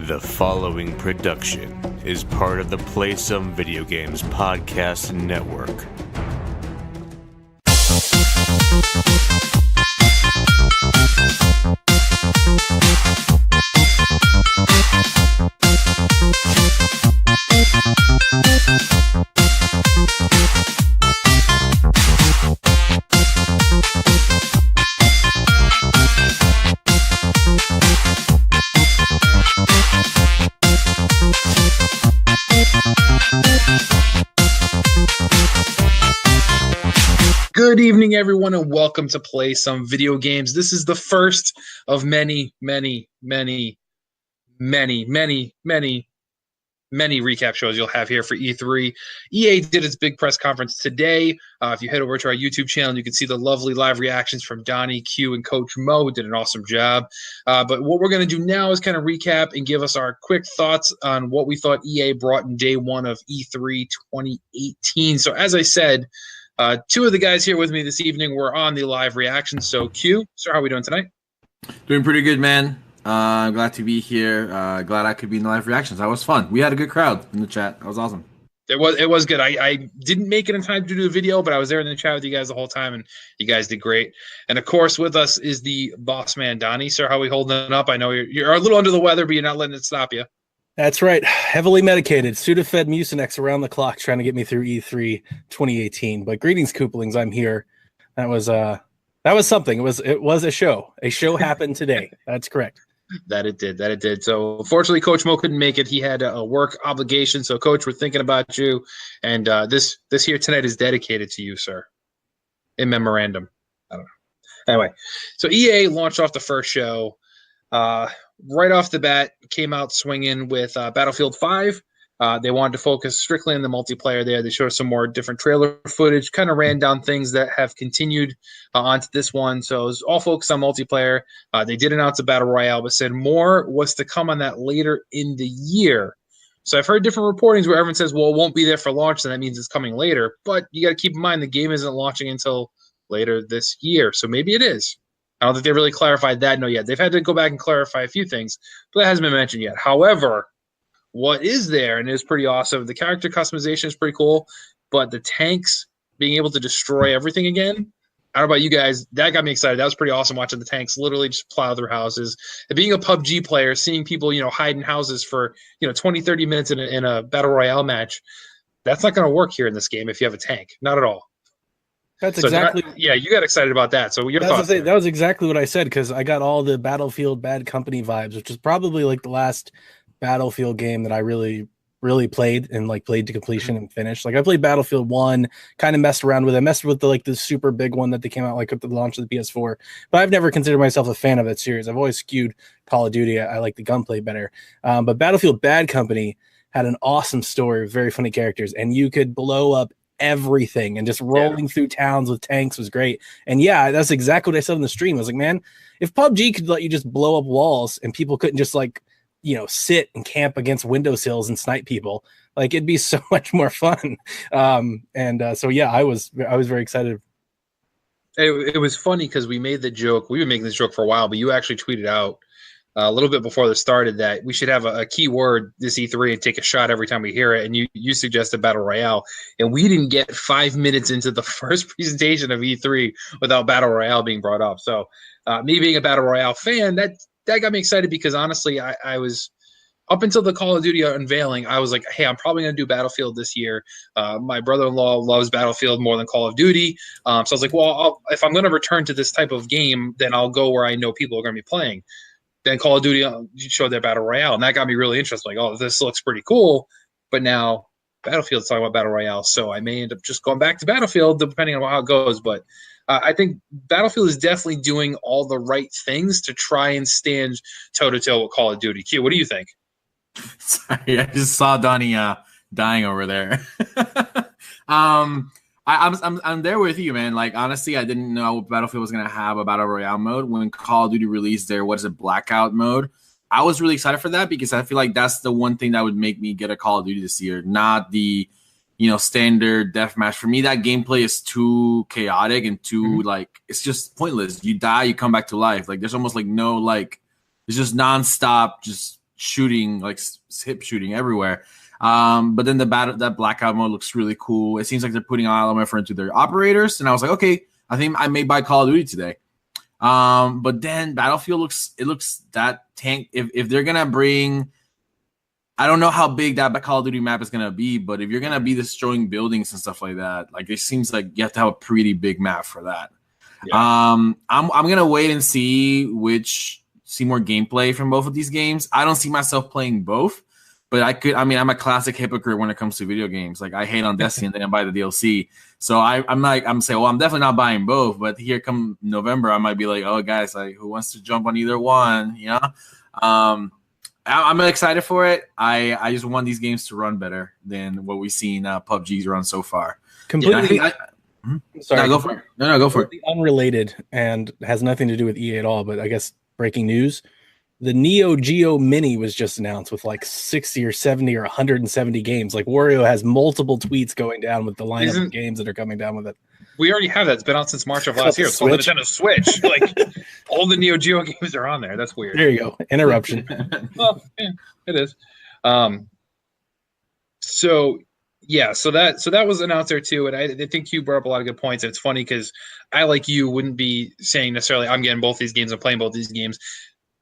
The following production is part of the Play Some Video Games podcast network. Good evening, everyone, and welcome to Play Some Video Games. This is the first of many recap shows you'll have here for E3. EA did its big press conference today. If you head over to our YouTube channel, you can see the lovely live reactions from Donnie, Q, and Coach Mo, who did an awesome job. But what we're going to do now is kind of recap and give us our quick thoughts on what we thought EA brought in day one of E3 2018. So as I said, two of the guys here with me this evening were on the live reaction. So Q, sir, how are we doing tonight? Doing pretty good, man. Glad to be here. Glad I could be in the live reactions. That was fun. We had a good crowd in the chat. That was awesome. It was good. I didn't make it in time to do a video, but I was there in the chat with you guys the whole time, and you guys did great. And of course, with us is the boss man, Donnie. Sir, how are we holding up? I know you're a little under the weather, but you're not letting it stop you. That's right. Heavily medicated. Sudafed Mucinex around the clock trying to get me through E3 2018. But greetings, Koopalings. I'm here. That was something. It was a show. A show happened today. That's correct. That it did. So unfortunately, Coach Mo couldn't make it. He had a work obligation. So, Coach, we're thinking about you. And this here tonight is dedicated to you, sir. In memorandum. I don't know. Anyway, so EA launched off the first show. Right off the bat, came out swinging with Battlefield 5. They wanted to focus strictly on the multiplayer there. They showed some more different trailer footage, kind of ran down things that have continued onto this one. So it was all focused on multiplayer. They did announce a Battle Royale, but said more was to come on that later in the year. So I've heard different reportings where everyone says, well, it won't be there for launch, and that means it's coming later. But you got to keep in mind the game isn't launching until later this year. So maybe it is. I don't think they really clarified that yet. They've had to go back and clarify a few things, but that hasn't been mentioned yet. However, what is there, and it is pretty awesome, the character customization is pretty cool, but the tanks being able to destroy everything again, I don't know about you guys, that got me excited. That was pretty awesome watching the tanks literally just plow through houses. And being a PUBG player, seeing people, hide in houses for, 20, 30 minutes in a Battle Royale match, that's not going to work here in this game if you have a tank. Not at all. That's exactly. You got excited about that. So your thoughts? That was exactly what I said, because I got all the Battlefield Bad Company vibes, which is probably like the last Battlefield game that I really played and played to completion and finished. Like I played Battlefield 1, kind of messed around with it. I messed with the super big one that they came out at the launch of the PS4. But I've never considered myself a fan of that series. I've always skewed Call of Duty. I like the gunplay better. But Battlefield Bad Company had an awesome story with very funny characters, and you could blow up everything, and just rolling through towns with tanks was great. And yeah, that's exactly what I said on the stream. I was like, man, if PUBG could let you just blow up walls and people couldn't just sit and camp against windowsills and snipe people, it'd be so much more fun. So yeah, I was very excited. It was funny because we made the joke. We've been making this joke for a while, but you actually tweeted out a little bit before this started that we should have a keyword this E3 and take a shot every time we hear it. And you suggested Battle Royale, and we didn't get 5 minutes into the first presentation of E3 without Battle Royale being brought up. So me being a Battle Royale fan, that got me excited because honestly, I was up until the Call of Duty unveiling, I was like, hey, I'm probably going to do Battlefield this year. My brother-in-law loves Battlefield more than Call of Duty. So I was like, well, if I'm going to return to this type of game, then I'll go where I know people are going to be playing. Then Call of Duty showed their Battle Royale, and that got me really interested. Like, oh, this looks pretty cool. But now Battlefield's talking about Battle Royale, so I may end up just going back to Battlefield depending on how it goes. But I think Battlefield is definitely doing all the right things to try and stand toe-to-toe with Call of Duty. Q, what do you think? Sorry, I just saw Donnie dying over there. I'm there with you, man. Honestly, I didn't know Battlefield was gonna have a Battle Royale mode when Call of Duty released their Blackout mode. I was really excited for that because I feel like that's the one thing that would make me get a Call of Duty this year, not the standard deathmatch. For me, that gameplay is too chaotic and too it's just pointless. You die, you come back to life. There's almost no it's just nonstop, just shooting, like hip shooting everywhere. But then that blackout mode looks really cool. It seems like they're putting a lot of effort into their operators, and I was like, okay, I think I may buy Call of Duty today. But then Battlefield looks that tank. If they're gonna bring, I don't know how big that Call of Duty map is gonna be, but if you're gonna be destroying buildings and stuff like that, like it seems like you have to have a pretty big map for that. Yeah. I'm gonna wait and see more gameplay from both of these games. I don't see myself playing both, but I'm a classic hypocrite when it comes to video games. Like I hate on Destiny and then I buy the DLC. So I'm saying, well, I'm definitely not buying both, but here come November, I might be like, oh guys, like who wants to jump on either one? You know? I'm excited for it. I just want these games to run better than what we've seen PUBG's run so far. Completely. Sorry, go for it. No, go for it. Unrelated and has nothing to do with EA at all, but I guess breaking news. The Neo Geo Mini was just announced with like 60 or 70 or 170 games. Like Wario has multiple tweets going down with the lineup of games that are coming down with it. We already have that. It's been out since March of last year. It's on the Nintendo Switch. Like all the Neo Geo games are on there. That's weird. There you go. Interruption. Well, yeah, it is. So that was announced there too, and I think Q brought up a lot of good points. And it's funny because I, like you, wouldn't be saying necessarily I'm getting both these games and playing both these games.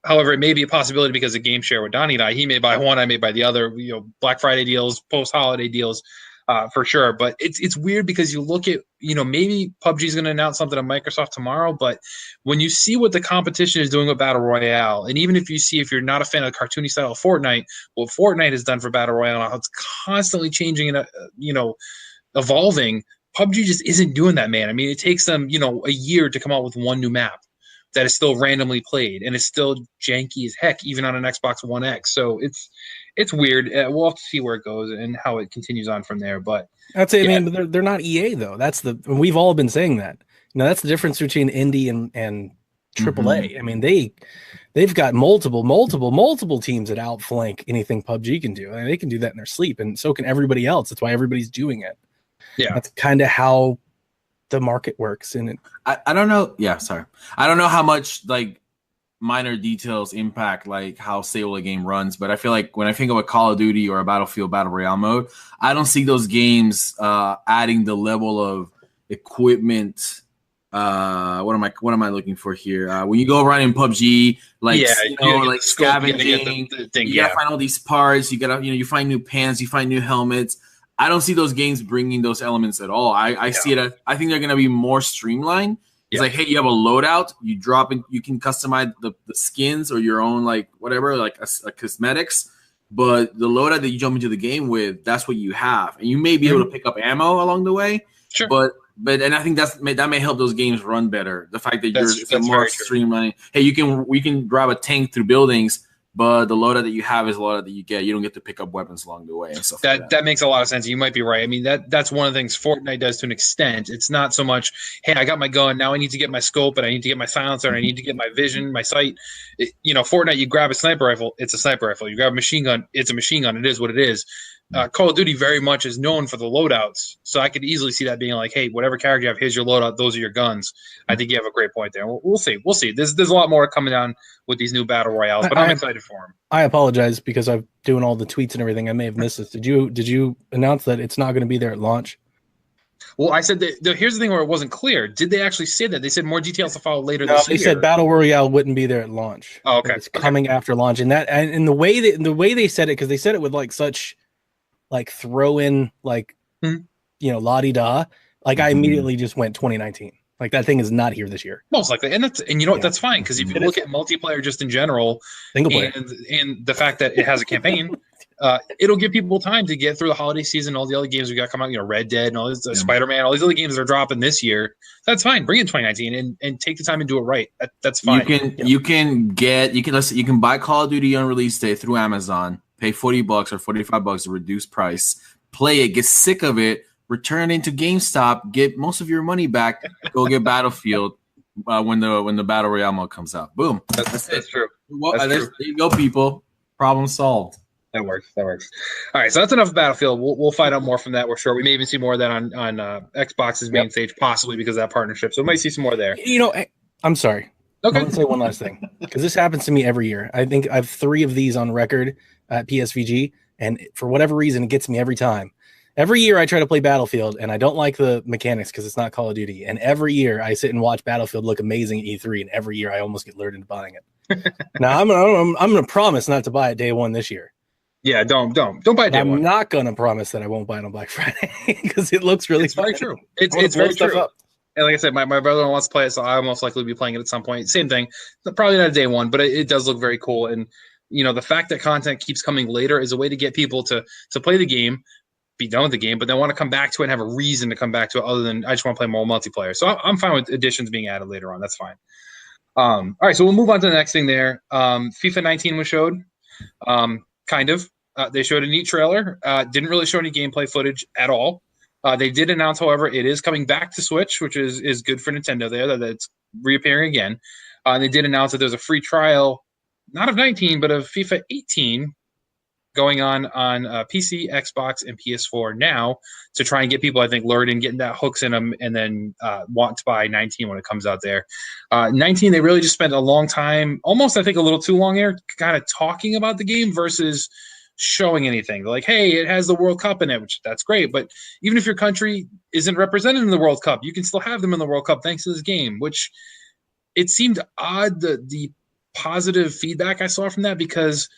However, it may be a possibility because of game share with Donnie and I. He may buy one, I may buy the other. You know, Black Friday deals, post-holiday deals, for sure. But it's weird because you look at, you know, maybe PUBG is going to announce something on Microsoft tomorrow, but when you see what the competition is doing with Battle Royale, and even if you're not a fan of the cartoony style of Fortnite, what Fortnite has done for Battle Royale, it's constantly changing and evolving. PUBG just isn't doing that, man. I mean, it takes them, a year to come out with one new map that is still randomly played, and it's still janky as heck, even on an Xbox One X. So it's weird. We'll have to see where it goes and how it continues on from there. But I'd say, I mean, they're not EA though. We've all been saying that. That's the difference between indie and AAA. I mean, they've got multiple teams that outflank anything PUBG can do. I mean, they can do that in their sleep, and so can everybody else. That's why everybody's doing it. Yeah, that's kind of how the market works. And I don't know. Yeah, sorry. I don't know how much like minor details impact like how stable a game runs, but I feel like when I think of a Call of Duty or a Battlefield Battle Royale mode, I don't see those games adding the level of equipment. What am I looking for here? When you go around in PUBG, like like scavenging, you gotta find all these parts. You gotta you find new pants, you find new helmets. I don't see those games bringing those elements at all. I see it. I think they're going to be more streamlined. It's like, hey, you have a loadout. You drop in. You can customize the skins or your own like whatever, like cosmetics. But the loadout that you jump into the game with, that's what you have, and you may be able to pick up ammo along the way. Sure. But and I think that may help those games run better. The fact that it's more streamlined. Hey, we can grab a tank through buildings. But the loadout that you have is a loadout that you get. You don't get to pick up weapons along the way and stuff like that. That makes a lot of sense. You might be right. I mean, that's one of the things Fortnite does to an extent. It's not so much, hey, I got my gun. Now I need to get my scope, and I need to get my silencer, and I need to get my vision, my sight. Fortnite, you grab a sniper rifle, it's a sniper rifle. You grab a machine gun, it's a machine gun. It is what it is. Call of Duty very much is known for the loadouts. So I could easily see that being like, hey, whatever character you have, here's your loadout. Those are your guns. I think you have a great point there. We'll see. We'll see. There's a lot more coming down with these new battle royales, but I'm excited for them. I apologize because I'm doing all the tweets and everything. I may have missed this. Did you announce that it's not going to be there at launch? Well, I said here's the thing where it wasn't clear. Did they actually say that? They said more details to follow later this year. They said Battle Royale wouldn't be there at launch. Oh, okay. It's coming after launch, and the way they said it, because they said it with like such like throw in like la-di-da. Like I immediately just went 2019. Like that thing is not here this year. Most likely. And you know what, that's fine, because if you look at multiplayer just in general, single player, and the fact that it has a campaign, it'll give people time to get through the holiday season, all the other games we got coming out, Red Dead and all this Spider-Man, all these other games that are dropping this year. That's fine. Bring in 2019 and take the time and do it right. That's fine. You can buy Call of Duty on release day through Amazon, pay $40 or $45 a reduced price, play it, get sick of it, return into GameStop, get most of your money back, go get Battlefield when the Battle Royale mode comes out. Boom. That's true. Well, there you go, people. Problem solved. That works. All right, so that's enough of Battlefield. We'll find out more from that. We're sure. We may even see more of that on Xbox's main stage, possibly because of that partnership. So we might see some more there. I'm sorry. I want to say one last thing because this happens to me every year. I think I have 3 of these on record at PSVG, and for whatever reason, it gets me every time. Every year I try to play Battlefield, and I don't like the mechanics because it's not Call of Duty. And every year I sit and watch Battlefield look amazing at E3, and every year I almost get lured into buying it. Now I'm gonna promise not to buy it day one this year. Yeah, don't buy it day one. I'm not gonna promise that I won't buy it on Black Friday because it looks really. It's very true. It's blow very stuff true. up. And like I said, my brother wants to play it, so I'll most likely be playing it at some point. Same thing, probably not a day one, but it does look very cool. And the fact that content keeps coming later is a way to get people to play the game, be done with the game, but then want to come back to it and have a reason to come back to it other than I just want to play more multiplayer. So I'm fine with additions being added later on. That's fine. All right, so we'll move on to the next thing there. FIFA 19 was showed, kind of. They showed a neat trailer. Didn't really show any gameplay footage at all. They did announce, however, it is coming back to Switch, which is good for Nintendo there, that it's reappearing again. They did announce that there's a free trial, not of 19, but of FIFA 18 going on PC, Xbox, and PS4 now to try and get people, I think, lured in, getting that hooks in them, and then want to buy 19 when it comes out there. 19, they really just spent a long time, almost, I think, a little too long here, kind of talking about the game versus showing anything. They're like, hey, it has the World Cup in it, which that's great, but even if your country isn't represented in the World Cup, you can still have them in the World Cup thanks to this game, which it seemed odd, the positive feedback I saw from that, because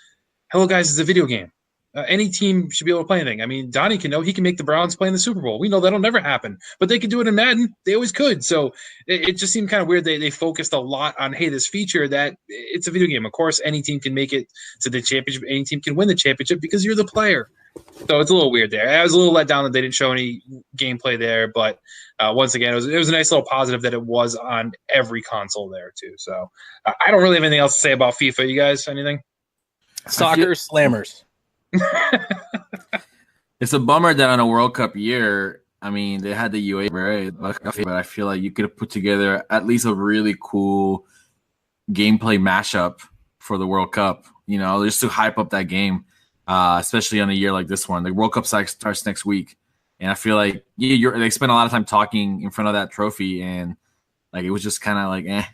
hello guys, it's a video game. Any team should be able to play anything. I mean, Donnie can know he can make the Browns play in the Super Bowl. We know that'll never happen, but they could do it in Madden. They always could. So it just seemed kind of weird. They focused a lot on, hey, this feature that it's a video game. Of course, any team can make it to the championship. Any team can win the championship because you're the player. So it's a little weird there. I was a little let down that they didn't show any gameplay there, but once again, it was a nice little positive that it was on every console there too. So I don't really have anything else to say about FIFA. You guys, anything? Soccer slammers. It's a bummer that on a World Cup year, I mean, they had the UAE, right? But I feel like you could have put together at least a really cool gameplay mashup for the World Cup, just to hype up that game, especially on a year like this one. The World Cup starts next week, and I feel like they spent a lot of time talking in front of that trophy, and like it was just kind of like, eh.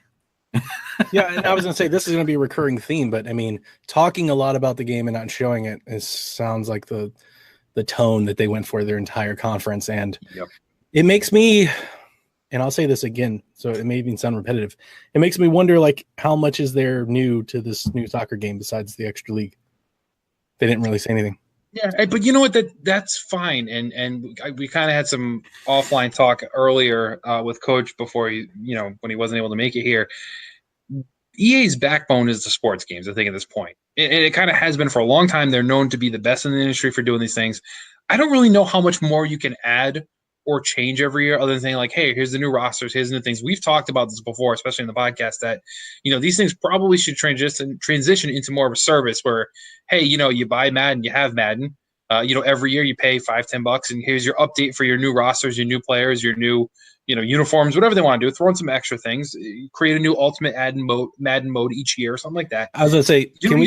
Yeah, and I was going to say this is going to be a recurring theme, but I mean, talking a lot about the game and not showing it sounds like the tone that they went for their entire conference, and It makes me, and I'll say this again, so it may even sound repetitive. It makes me wonder, like, how much is there new to this new soccer game besides the extra league? They didn't really say anything. Yeah, but you know what? That's fine, and we kind of had some offline talk earlier with Coach before when he wasn't able to make it here. EA's backbone is the sports games, I think, at this point. And it kind of has been for a long time. They're known to be the best in the industry for doing these things. I don't really know how much more you can add or change every year other than saying, like, hey, here's the new rosters, here's the new things. We've talked about this before, especially in the podcast, that, these things probably should transition into more of a service where, hey, you buy Madden, you have Madden. Every year you pay $5-10, and here's your update for your new rosters, your new players, your new uniforms, whatever they want to do. Throw in some extra things. Create a new Ultimate Madden mode each year, or something like that. I was going to say, can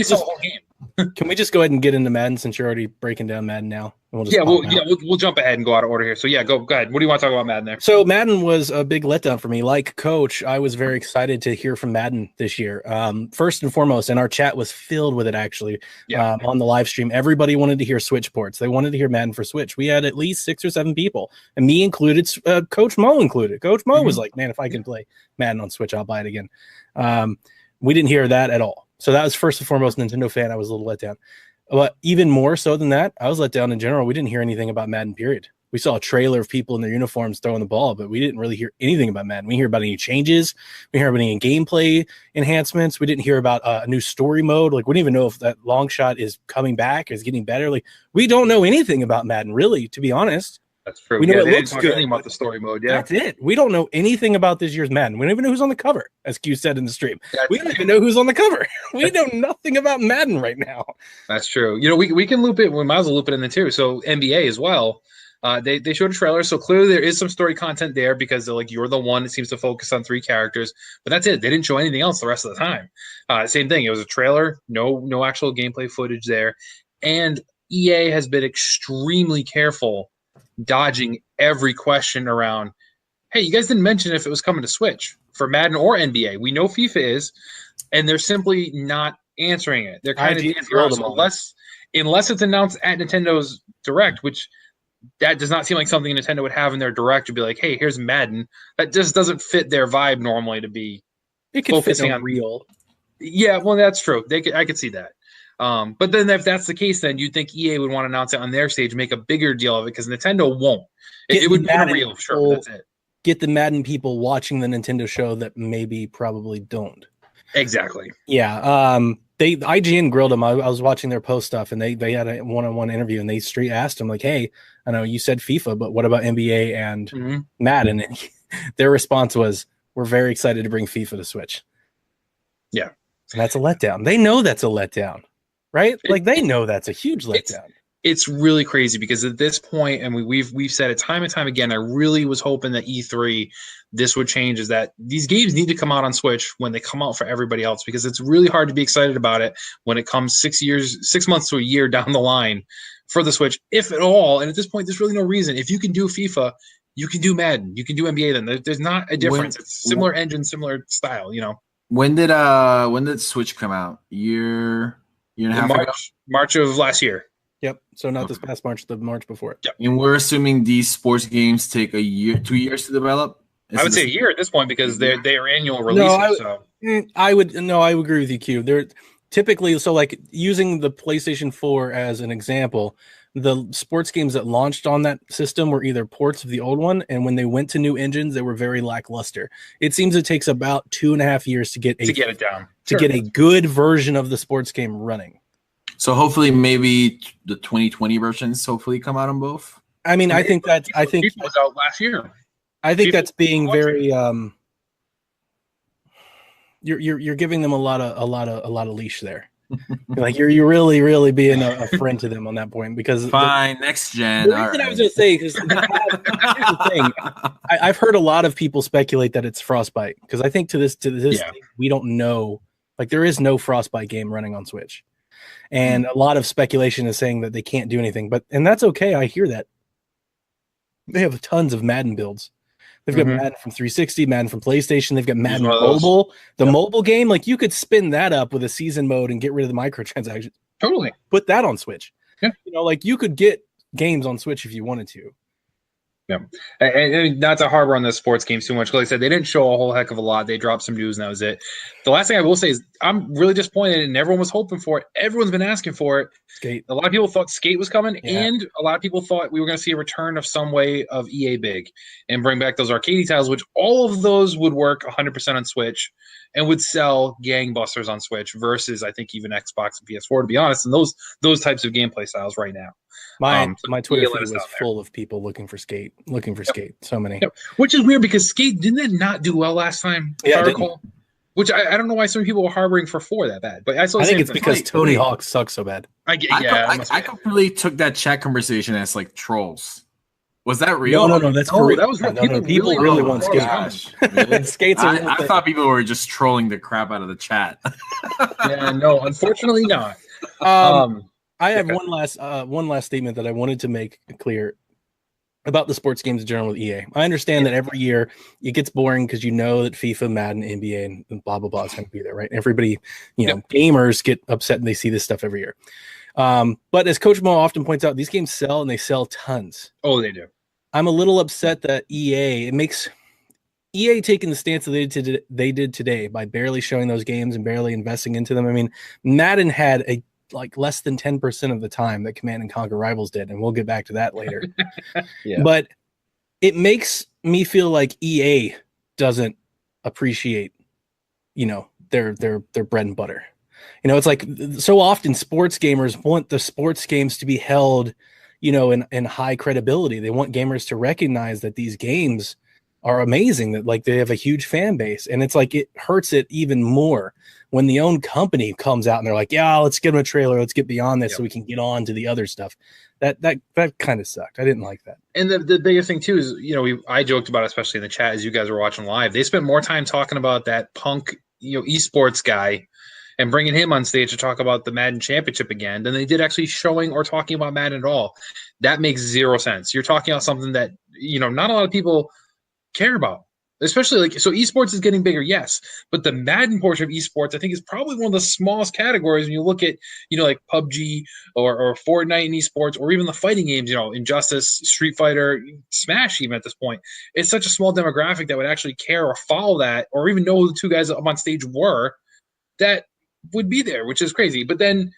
we just go ahead and get into Madden since you're already breaking down Madden now? And we'll jump ahead and go out of order here. So yeah, go ahead. What do you want to talk about Madden there? So Madden was a big letdown for me. Like Coach, I was very excited to hear from Madden this year. First and foremost, and our chat was filled with it actually. On the live stream, everybody wanted to hear Switch ports. They wanted to hear Madden for Switch. We had at least 6 or 7 people, and me included. Coach Mo included. Coach Mo was like, "Man, if I can play Madden on Switch, I'll buy it again." We didn't hear that at all. So that was first and foremost Nintendo fan. I was a little let down. But even more so than that, I was let down in general. We didn't hear anything about Madden, period. We saw a trailer of people in their uniforms throwing the ball, but we didn't really hear anything about Madden. We didn't hear about any changes. We didn't hear about any gameplay enhancements. We didn't hear about a new story mode. Like, we didn't even know if that long shot is coming back, is getting better. Like, we don't know anything about Madden, really, to be honest. That's true. We know it looks good. About the story mode, yeah. That's it. We don't know anything about this year's Madden. We don't even know who's on the cover, as Q said in the stream. We don't even know who's on the cover. We know nothing about Madden right now. That's true. We can loop it. We might as well loop it in there too. So NBA as well. They showed a trailer, so clearly there is some story content there because they're like, you're the one that seems to focus on 3 characters, but that's it. They didn't show anything else the rest of the time. Same thing. It was a trailer, no actual gameplay footage there, and EA has been extremely careful dodging every question around, hey, you guys didn't mention if it was coming to Switch for Madden or NBA. We know FIFA is, and they're simply not answering it. They're kind of dancing around. So unless it's announced at Nintendo's Direct, which that does not seem like something Nintendo would have in their Direct, to be like, hey, here's Madden. That just doesn't fit their vibe normally to be focusing on real. Yeah, well, that's true. I could see that. But then if that's the case, then you'd think EA would want to announce it on their stage, make a bigger deal of it, because Nintendo won't. It would be real, sure, but that's it. Get the Madden people watching the Nintendo show that maybe probably don't. Exactly. Yeah. IGN grilled them. I was watching their post stuff, and they had a one-on-one interview, and they straight asked them, like, hey, I know you said FIFA, but what about NBA and Madden? And their response was, we're very excited to bring FIFA to Switch. Yeah. And that's a letdown. They know that's a letdown, right? Like, they know that's a huge letdown. It's really crazy because at this point, and we've said it time and time again, I really was hoping that E3 this would change, is that these games need to come out on Switch when they come out for everybody else, because it's really hard to be excited about it when it comes 6 months to a year down the line for the Switch, if at all. And at this point, there's really no reason. If you can do FIFA, you can do Madden, you can do NBA. Then there's not a difference. It's similar engine, similar style. You know. When did Switch come out? Year and a half ago? March of last year. Yep. So not this past March, the March before it. Yep. And we're assuming these sports games take 2 years to develop. I would say a year at this point, because they're annual releases. I would agree with you, Q. They're typically, so like using the PlayStation 4 as an example, the sports games that launched on that system were either ports of the old one, and when they went to new engines, they were very lackluster. It seems it takes about 2.5 years to get it down, to get a good version of the sports game running. So hopefully, maybe the 2020 versions hopefully come out on both. I mean, I think it was out last year. I think that's being very you're giving them a lot of leash there. Like you're really being a friend to them on that point, because next gen. The reason I was going to say, because here's the thing, I've heard a lot of people speculate that it's Frostbite, because I think to this thing, we don't know, like there is no Frostbite game running on Switch, and a lot of speculation is saying that they can't do anything, and that's okay. I hear that. They have tons of Madden builds. They've got Madden from 360, Madden from PlayStation. They've got Madden Mobile. The mobile game, like you could spin that up with a season mode and get rid of the microtransactions. Totally. Put that on Switch. Yeah. You know, like you could get games on Switch if you wanted to. Yeah. And not to harbor on the sports games too much. Like I said, they didn't show a whole heck of a lot. They dropped some news and that was it. The last thing I will say is I'm really disappointed, and everyone was hoping for it. Everyone's been asking for it. Skate. A lot of people thought Skate was coming, and a lot of people thought we were going to see a return of some way of EA Big and bring back those arcade titles, which all of those would work 100% on Switch and would sell gangbusters on Switch versus I think even Xbox and PS4, to be honest, and those types of gameplay styles right now. My Twitter feed was full of people looking for Skate. Skate. So many. Yep. Which is weird, because Skate didn't it not do well last time? Yeah, which I don't know why some people were harboring for 4 that bad, but I think it's because Tony Hawk sucks so bad. I completely took that chat conversation as like trolls. Was that real? No, that's for real. That was real. People really want Skate. Really? Skates. I thought people were just trolling the crap out of the chat. Yeah, no, unfortunately not. I have one last statement that I wanted to make clear about the sports games in general with EA. I understand that every year it gets boring because you know that FIFA, Madden, NBA, and blah, blah, blah is going to be there, right? Everybody, gamers get upset and they see this stuff every year. But as Coach Mo often points out, these games sell, and they sell tons. Oh, they do. I'm a little upset that EA taking the stance that they did today by barely showing those games and barely investing into them. I mean, Madden had less than 10% of the time that Command and Conquer Rivals did, and we'll get back to that later. But it makes me feel like EA doesn't appreciate, their bread and butter. It's like so often sports gamers want the sports games to be held, in high credibility. They want gamers to recognize that these games are amazing, that like they have a huge fan base, and it's like it hurts it even more when the own company comes out and they're like, yeah, let's give them a trailer, let's get beyond this so we can get on to the other stuff. That kind of sucked. I didn't like that. And the biggest thing too is, I joked about it, especially in the chat as you guys were watching live, they spent more time talking about that punk, esports guy and bringing him on stage to talk about the Madden championship again than they did actually showing or talking about Madden at all. That makes zero sense. You're talking about something that, not a lot of people care about. Especially like, so esports is getting bigger, yes, but the Madden portion of esports, I think, is probably one of the smallest categories when you look at, like PUBG or Fortnite in esports, or even the fighting games, Injustice, Street Fighter, Smash, even at this point. It's such a small demographic that would actually care or follow that, or even know who the two guys up on stage were that would be there, which is crazy. But then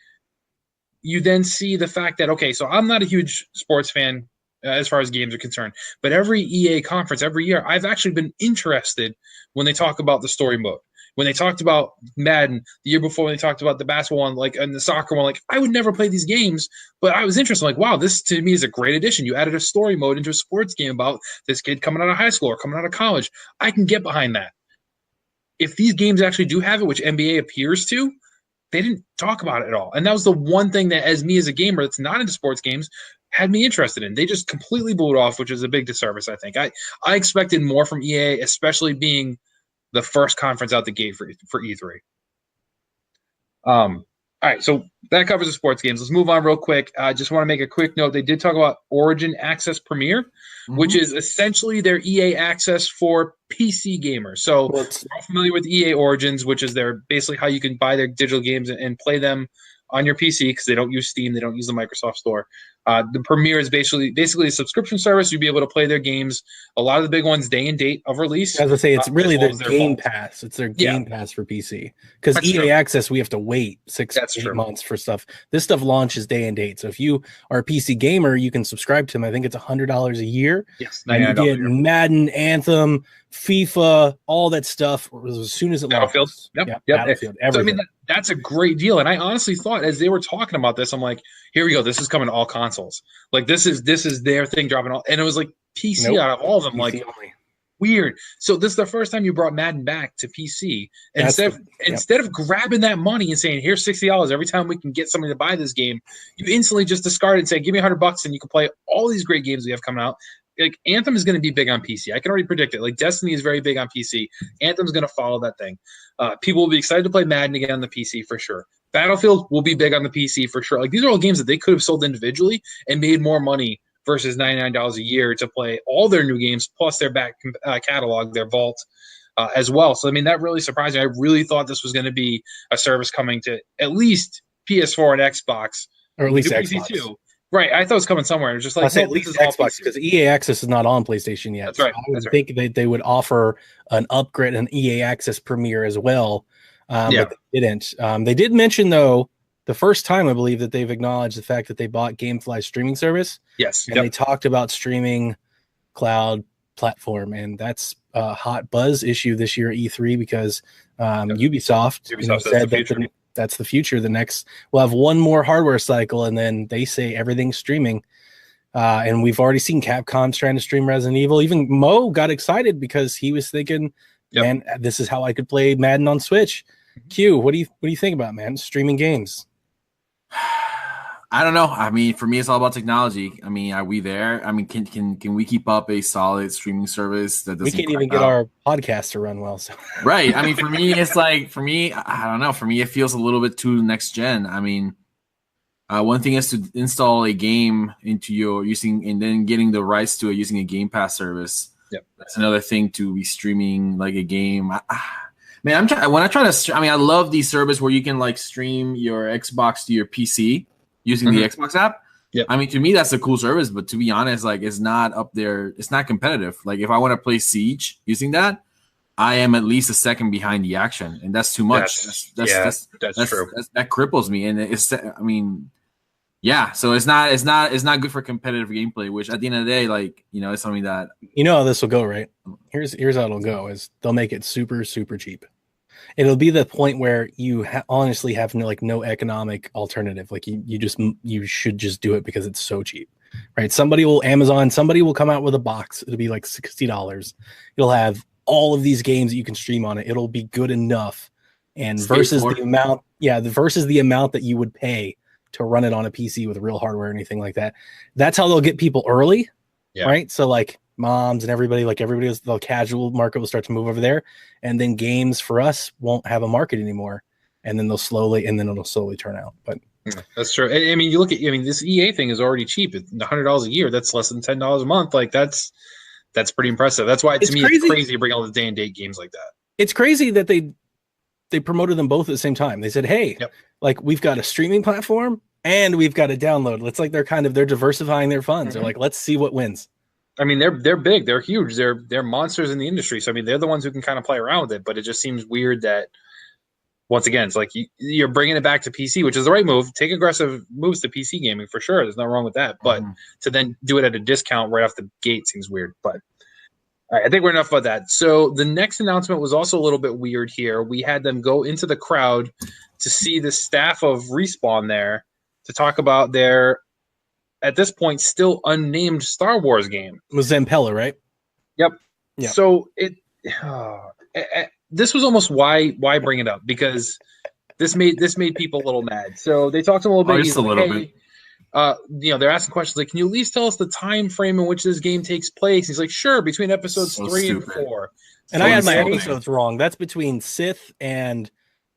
you then see the fact that, okay, so I'm not a huge sports fan as far as games are concerned, but every EA conference every year, I've actually been interested when they talk about the story mode. When they talked about Madden the year before, when they talked about the basketball one, like, and the soccer one, like, I would never play these games, but I was interested. Like, wow, this to me is a great addition. You added a story mode into a sports game about this kid coming out of high school or coming out of college. I can get behind that. If these games actually do have it, which NBA appears to, they didn't talk about it at all. And that was the one thing that, as me as a gamer that's not into sports games, had me interested in. They just completely blew it off, which is a big disservice, I think. I expected more from EA, especially being the first conference out the gate for E3. All right, so that covers the sports games. Let's move on real quick. I just want to make a quick note. They did talk about Origin Access Premier, which is essentially their EA access for PC gamers. So we're all familiar with EA Origins, which is their basically how you can buy their digital games and play them on your PC, because they don't use Steam, they don't use the Microsoft Store. The Premier is basically a subscription service. You'll be able to play their games. A lot of the big ones, day and date of release. As I say, it's really their Game Pass. It's their Game Pass for PC. Because EA Access, we have to wait 6-8 months for stuff. This stuff launches day and date. So if you are a PC gamer, you can subscribe to them. I think it's $100 a year. Yes, and you get Madden, Anthem, FIFA, all that stuff as soon as it launches. Yep. Battlefield, everything. So, I mean, that's a great deal. And I honestly thought, as they were talking about this, I'm like, here we go. This is coming to all consoles. Like, this is their thing dropping all. And it was like PC out of all of them. PC like, only. Weird. So this is the first time you brought Madden back to PC. And instead of grabbing that money and saying, here's $60 every time we can get somebody to buy this game, you instantly just discard it and say, give me $100 and you can play all these great games we have coming out. Like, Anthem is going to be big on PC. I can already predict it. Like, Destiny is very big on PC. Anthem's going to follow that thing. People will be excited to play Madden again on the PC for sure. Battlefield will be big on the PC for sure. Like, these are all games that they could have sold individually and made more money versus $99 a year to play all their new games, plus their back catalog, their vault as well. So, I mean, that really surprised me. I really thought this was going to be a service coming to at least PS4 and Xbox. Or at least Xbox. PC too. Right, I thought it was coming somewhere. It was just like, I said at least Xbox, because EA Access is not on PlayStation yet. That's right. So I would think that they would offer an upgrade, an EA Access Premier as well. But they didn't. They did mention, though, the first time, I believe, that they've acknowledged the fact that they bought GameFly's streaming service. Yes. And they talked about streaming cloud platform, and that's a hot buzz issue this year at E3 because Ubisoft said that that's the future. The next, we'll have one more hardware cycle, and then they say everything's streaming. And we've already seen Capcom trying to stream Resident Evil. Even Mo got excited because he was thinking, man, this is how I could play Madden on Switch. Q, what do you think about, man, streaming games? I don't know. I mean, for me, it's all about technology. I mean, are we there? I mean, can we keep up a solid streaming service that doesn't? We can't even get our podcast to run well. So. Right. I mean, for me, it's like, I don't know. For me, it feels a little bit too next gen. I mean, one thing is to install a game into your using and then getting the rights to it using a Game Pass service. Yep. That's another thing to be streaming like a game. Man, I love these service where you can like stream your Xbox to your PC. Using the Xbox app. Yep. I mean, to me, that's a cool service, but to be honest, like, it's not up there. It's not competitive. Like, if I want to play Siege using that, I am at least a second behind the action, and that's too much. That's true. That cripples me, and so it's not good for competitive gameplay, which at the end of the day, like, is something that how this will go, right? Here's how it'll go: is they'll make it super, super cheap. It'll be the point where you honestly have no economic alternative. Like you should just do it because it's so cheap, right? Somebody will come out with a box. It'll be like $60. You'll have all of these games that you can stream on it. It'll be good enough. And versus the amount that you would pay to run it on a PC with real hardware or anything like that. That's how they'll get people early, right? So like moms and everybody else, the casual market will start to move over there, and then games for us won't have a market anymore, and then it'll slowly turn out. But that's true. I mean, you look at, this EA thing is already cheap. It's $100 a year. That's less than $10 a month. Like, that's That's pretty impressive. That's why, to me, crazy. it's crazy to bring all the day and date games like that. It's crazy that they promoted them both at the same time. They said, hey, like we've got a streaming platform and we've got a download. It's like they're diversifying their funds. They're like, let's see what wins. I mean, they're big, they're huge, they're monsters in the industry. So I mean, they're the ones who can kind of play around with it. But it just seems weird that, once again, it's like you're bringing it back to PC, which is the right move. Take aggressive moves to PC gaming for sure. There's nothing wrong with that. But to then do it at a discount right off the gate seems weird. But all right, I think we're enough about that. So the next announcement was also a little bit weird here. We had them go into the crowd to see the staff of Respawn there to talk about their, at this point, still unnamed Star Wars game. It was Zampella, right? Yep. Yeah. So this was almost why bring it up, because this made people a little mad. So they talked to him a little bit. Just a little bit. They're asking questions like, "Can you at least tell us the time frame in which this game takes place?" He's like, "Sure, between episodes 3 and 4." And I had my episodes wrong. That's between Sith and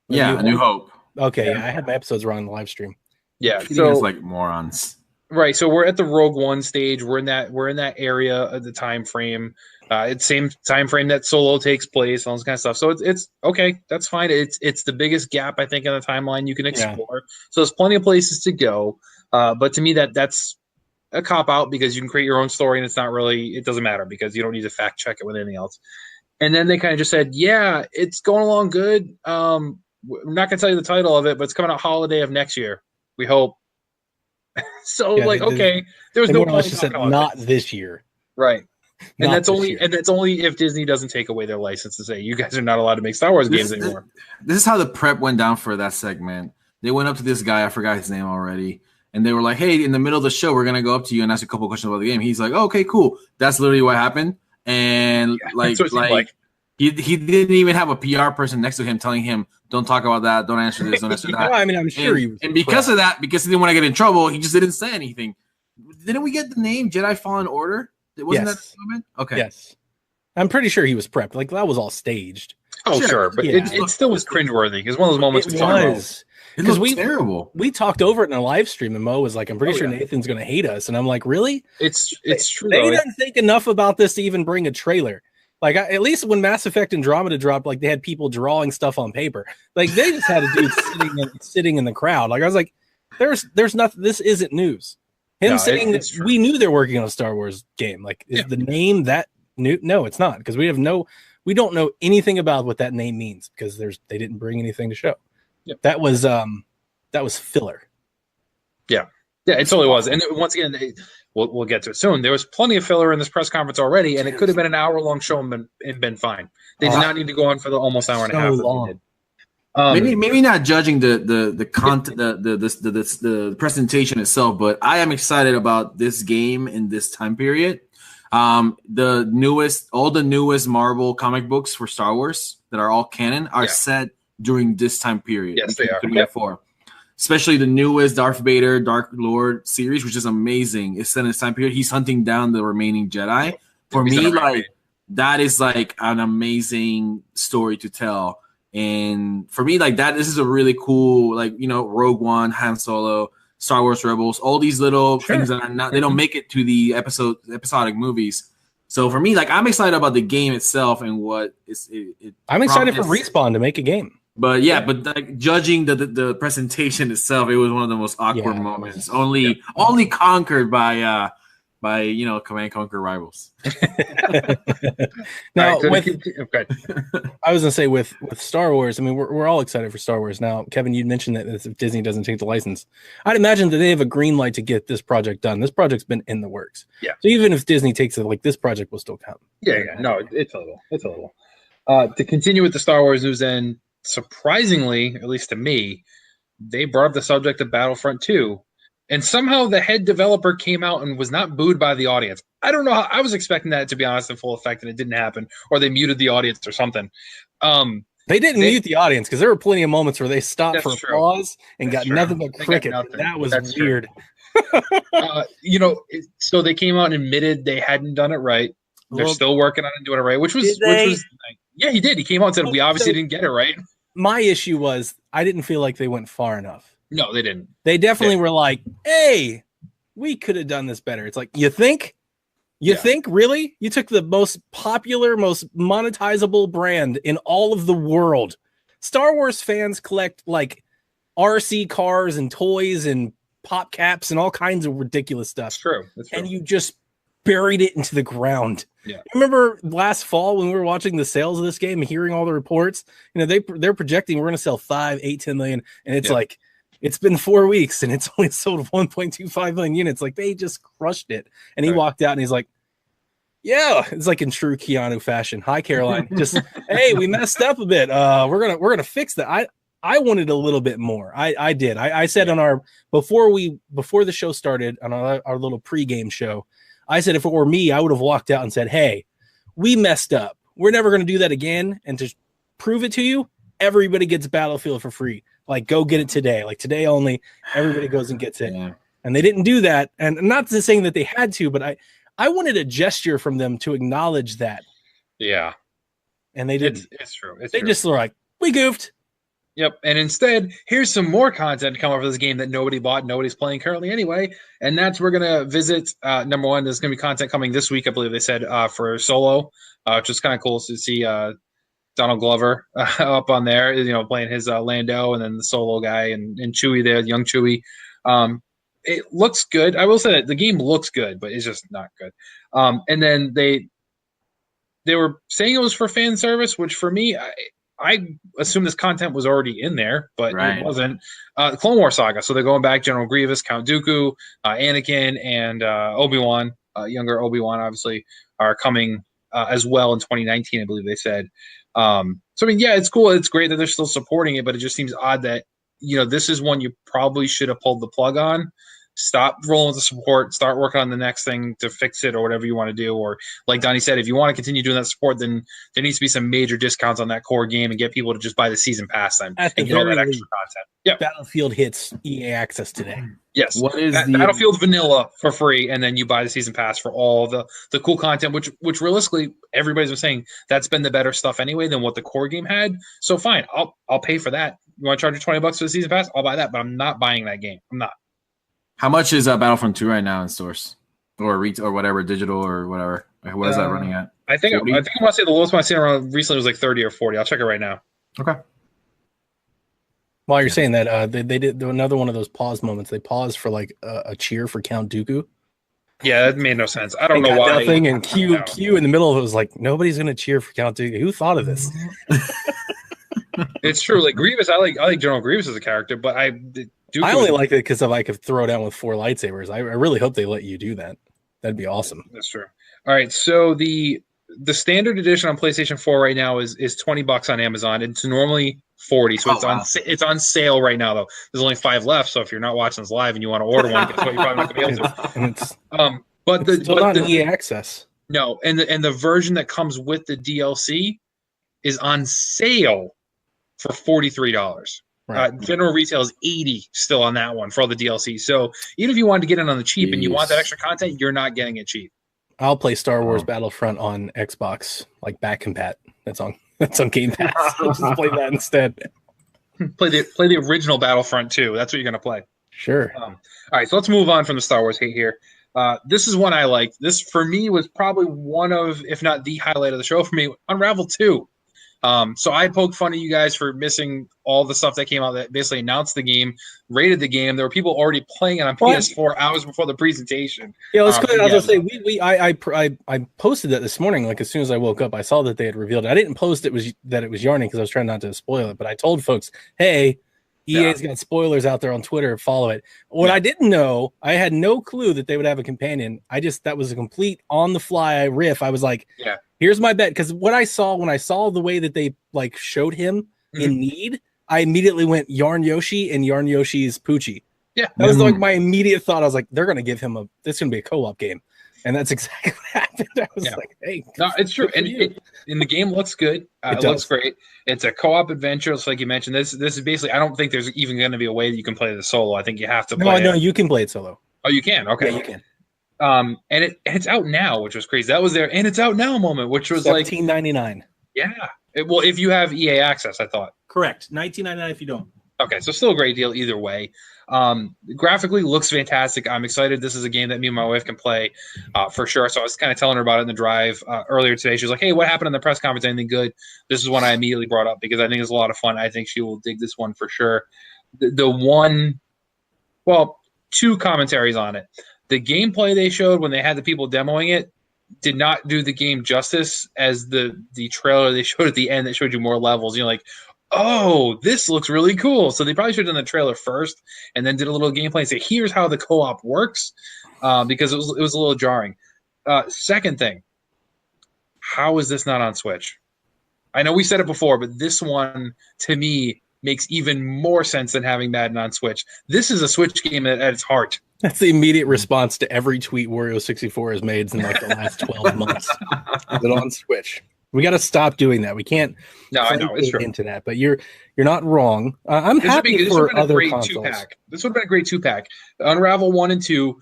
New Hope. Okay, I had my episodes wrong in the live stream. Yeah, so it's like morons. Right, so we're at the Rogue One stage. We're in that area of the time frame. It's same time frame that Solo takes place, all this kind of stuff. So it's okay. That's fine. It's the biggest gap I think in the timeline you can explore. So there's plenty of places to go. But to me, that's a cop out, because you can create your own story, and it doesn't matter because you don't need to fact check it with anything else. And then they kind of just said, "Yeah, it's going along good. I'm not gonna tell you the title of it, but it's coming out holiday of next year. We hope." So okay, there's no point just said not this year, right? And that's only if Disney doesn't take away their license to say you guys are not allowed to make Star Wars games anymore. This is how the prep went down for that segment. They went up to this guy, I forgot his name already, and they were like, "Hey, in the middle of the show, we're gonna go up to you and ask a couple questions about the game." He's like, "Oh, okay, cool." That's literally what happened, and he didn't even have a PR person next to him telling him, "Don't talk about that. Don't answer this. Don't answer that." I mean, I'm sure he was. And because of that, because he didn't want to get in trouble, he just didn't say anything. Didn't we get the name Jedi Fallen Order? Wasn't that the moment? Okay. Yes. I'm pretty sure he was prepped. Like, that was all staged. Oh, sure. But it still was cringeworthy. It was one of those moments. It was. Because we terrible. We talked over it in a live stream, and Mo was like, "I'm pretty sure Nathan's going to hate us," and I'm like, "Really?" It's true. They didn't think enough about this to even bring a trailer. Like, at least when Mass Effect Andromeda dropped, like, they had people drawing stuff on paper. Like, they just had a dude sitting in the crowd. Like, I was like, "There's nothing. This isn't news." Him saying that we knew they're working on a Star Wars game. Like, is the name that new? No, it's not, because we don't know anything about what that name means, because they didn't bring anything to show. Yep. That was filler. Yeah, it totally was. And once again, we'll get to it soon. There was plenty of filler in this press conference already, and it could have been an hour-long show and been fine. They did not need to go on for the almost hour and a half that they did. Maybe not judging the content, the presentation itself, but I am excited about this game in this time period. All the newest Marvel comic books for Star Wars that are all canon are set during this time period. Yes, they are. 3 and 4. Especially the newest Darth Vader, Dark Lord series, which is amazing. It's set in this time period. He's hunting down the remaining Jedi. For me, that is like an amazing story to tell. And for me, like that, this is a really cool, Rogue One, Han Solo, Star Wars Rebels, all these little things that are not, they don't make it to the episodic movies. So for me, like, I'm excited about the game itself and what I'm excited for Respawn to make a game. But like, judging the presentation itself, it was one of the most awkward moments. Only conquered by Command & Conquer Rivals. Now, I was gonna say with Star Wars, I mean, we're all excited for Star Wars. Now, Kevin, you mentioned that if Disney doesn't take the license, I'd imagine that they have a green light to get this project done. This project's been in the works. Yeah. So even if Disney takes it, like, this project will still come. Yeah. No, it's a little. To continue with the Star Wars news, then, surprisingly, at least to me, they brought up the subject of Battlefront 2. And somehow the head developer came out and was not booed by the audience. I don't know how. I was expecting that, to be honest, in full effect, and it didn't happen. Or they muted the audience or something. They didn't mute the audience, because there were plenty of moments where they stopped for applause and got nothing but cricket. That was weird. So they came out and admitted they hadn't done it right. They're still working on it and doing it right, which was yeah, he did. He came out and said, we obviously didn't get it right. My issue was I didn't feel like they went far enough. No, they didn't. They definitely were like, hey, we could have done this better. It's like, you think? You Yeah. think, really? You took the most popular, most monetizable brand in all of the world. Star Wars fans collect like RC cars and toys and pop caps and all kinds of ridiculous stuff. It's true. It's true. And you just buried it into the ground. Yeah. Remember last fall when we were watching the sales of this game and hearing all the reports? You know, they're projecting we're going to sell 5, 8, 10 million. And it's like, it's been 4 weeks and it's only sold 1.25 million units. Like they just crushed it. And he walked out and he's like, yeah, it's like in true Keanu fashion. Hi, Caroline. Just, hey, we messed up a bit. We're gonna fix that. I wanted a little bit more. I did. I said on our before the show started on our little pregame show, I said if it were me, I would have walked out and said, hey, we messed up. We're never gonna do that again. And to prove it to you, everybody gets Battlefield for free. Like, go get it today. Like today only, everybody goes and gets it. Yeah. And they didn't do that. And I'm not saying that they had to, but I wanted a gesture from them to acknowledge that. Yeah. And they didn't. It's true. They just were like, we goofed. Yep. And instead, here's some more content to come over this game that nobody bought, nobody's playing currently anyway. And that's we're going to visit, number one, there's going to be content coming this week, I believe they said, for Solo, which is kind of cool to see Donald Glover up on there, you know, playing his Lando, and then the Solo guy and Chewie there, young Chewie. It looks good. I will say that the game looks good, but it's just not good. And then they were saying it was for fan service, which for me, I assume this content was already in there, but it wasn't. Clone Wars Saga. So they're going back. General Grievous, Count Dooku, Anakin, and Obi-Wan, younger Obi-Wan, obviously, are coming as well in 2019, I believe they said. So, I mean, yeah, it's cool. It's great that they're still supporting it, but it just seems odd that, you know, this is one you probably should have pulled the plug on. Stop rolling with the support, start working on the next thing to fix it or whatever you want to do. Or like Donnie said, if you want to continue doing that support, then there needs to be some major discounts on that core game and get people to just buy the season pass then and get all that extra content. Yeah, Battlefield hits EA Access today. Yes. What is Battlefield Vanilla for free, and then you buy the season pass for all the cool content, which realistically everybody's been saying that's been the better stuff anyway than what the core game had. So fine, I'll pay for that. You want to charge you $20 for the season pass? I'll buy that, but I'm not buying that game. I'm not. How much is Battlefront 2 right now in stores or or whatever, digital or whatever? What is that running at? I think I want to say the lowest one I seen around recently was like 30 or 40. I'll check it right now. Okay. While you're saying that, they did another one of those pause moments. They paused for like a cheer for Count Dooku. Yeah, that made no sense. I don't know why. Nothing, and Q in the middle of it was like, nobody's gonna cheer for Count Dooku. Who thought of this? It's true. Like Grievous, I like General Grievous as a character, but I only like it because I could throw down with 4 lightsabers. I really hope they let you do that. That'd be awesome. That's true. All right, so the standard edition on PlayStation 4 right now is $20 on Amazon. It's normally $40, so it's on sale right now though. There's only 5 left, so if you're not watching this live and you want to order one, guess what? You're probably not gonna be able to. And it's still not EA Access. No, and the version that comes with the DLC is on sale for $43. Right. General retail is $80 still on that one for all the DLC. So even if you wanted to get it on the cheap and you want that extra content, you're not getting it cheap. I'll play Star Wars Battlefront on Xbox, like back compat. That's on Game Pass. I'll just play that instead. Play the original Battlefront 2. That's what you're gonna play. Sure. All right, so let's move on from the Star Wars hate here. This is one I liked. This for me was probably one of, if not the highlight of the show for me. Unravel 2. So I poked fun at you guys for missing all the stuff that came out that basically announced the game, rated the game. There were people already playing it on PS4 hours before the presentation. Yeah, let's go ahead. I was gonna say I posted that this morning. Like as soon as I woke up, I saw that they had revealed it. I didn't post it was yarning because I was trying not to spoil it. But I told folks, hey, EA's got spoilers out there on Twitter. Follow it. What I didn't know, I had no clue that they would have a companion. That was a complete on the fly riff. I was like, here's my bet. Because what I saw when I saw the way that they like showed him in need, I immediately went Yarn Yoshi and Yarn Yoshi's Poochie. Yeah, that was like my immediate thought. I was like, they're gonna give him it's gonna be a co-op game. And that's exactly what happened. I was like, hey. No, it's true. And the game looks good. It looks great. It's a co-op adventure. It's like you mentioned. This is basically, I don't think there's even going to be a way that you can play the solo. I think you have to play No, you can play it solo. Oh, you can? Okay. Yeah, you can. And it's out now, which was crazy. That was their and it's out now moment, which was like $17.99. Yeah. Well, if you have EA Access, I thought. Correct. $19.99 if you don't. Okay, so still a great deal either way. Graphically looks fantastic. I'm excited. This is a game that me and my wife can play for sure. So I was kind of telling her about it in the drive earlier today. She was like, "Hey, what happened in the press conference? Anything good?" This is one I immediately brought up because I think it's a lot of fun. I think she will dig this one for sure. The one, well, two commentaries on it. The gameplay they showed when they had the people demoing it did not do the game justice as the trailer they showed at the end that showed you more levels. You're like, oh, this looks really cool. So they probably should have done the trailer first and then did a little gameplay and say, here's how the co-op works, because it was a little jarring. Second thing, how is this not on Switch? I know we said it before, but this one, to me, makes even more sense than having Madden on Switch. This is a Switch game at its heart. That's the immediate response to every tweet Wario64 has made in like the last 12 months. Is it on Switch? We got to stop doing that. We can't. No, I know it's true. Into that, but you're not wrong. I'm happy for other consoles. This would have been a great 2-pack. Unravel 1 and 2,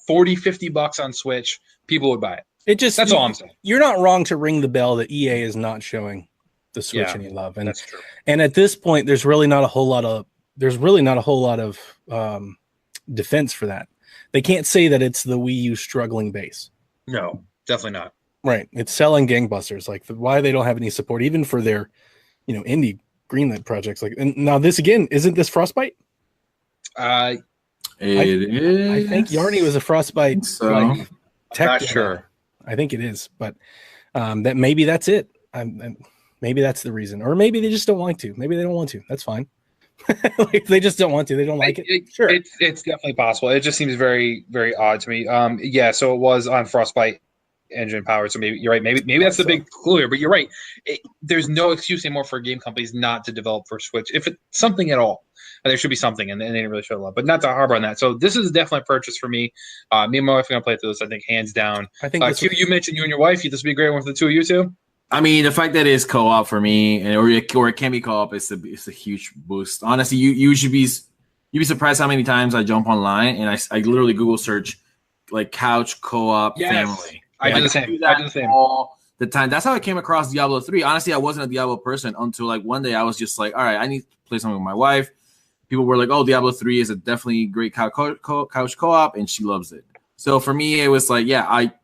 $40-$50 on Switch. People would buy it. That's all I'm saying. You're not wrong to ring the bell that EA is not showing the Switch any love, and that's true. And at this point, there's really not a whole lot of defense for that. They can't say that it's the Wii U struggling base. No, definitely not. Right. It's selling gangbusters. Like why they don't have any support, even for their, indie greenlit projects. Like, and now this again, isn't this Frostbite? It is. I think Yarny was a Frostbite. So tech not sure. I think it is, but that maybe that's it. Maybe that's the reason, or maybe they just don't want to. Maybe they don't want to. That's fine. Like they just don't want to. They don't like it. Sure, it's definitely possible. It just seems very, very odd to me. So it was on Frostbite engine powered. So maybe you're right. Maybe that's the big clue here. But you're right. There's no excuse anymore for game companies not to develop for Switch. If it's something at all, there should be something, and they didn't really show love. But not to harbor on that. So this is definitely a purchase for me. Me and my wife are gonna play through this. I think hands down. I think you mentioned you and your wife. This would be a great one for the two of you two. I mean, the fact that it's co-op for me, or it can be co-op, it's a huge boost. Honestly, you'd be surprised how many times I jump online and I literally Google search like couch co-op family. I do the same. All the time. That's how I came across Diablo 3. Honestly, I wasn't a Diablo person until like one day I was just like, all right, I need to play something with my wife. People were like, oh, Diablo 3 is a definitely great couch co-op, and she loves it. So for me, it was like,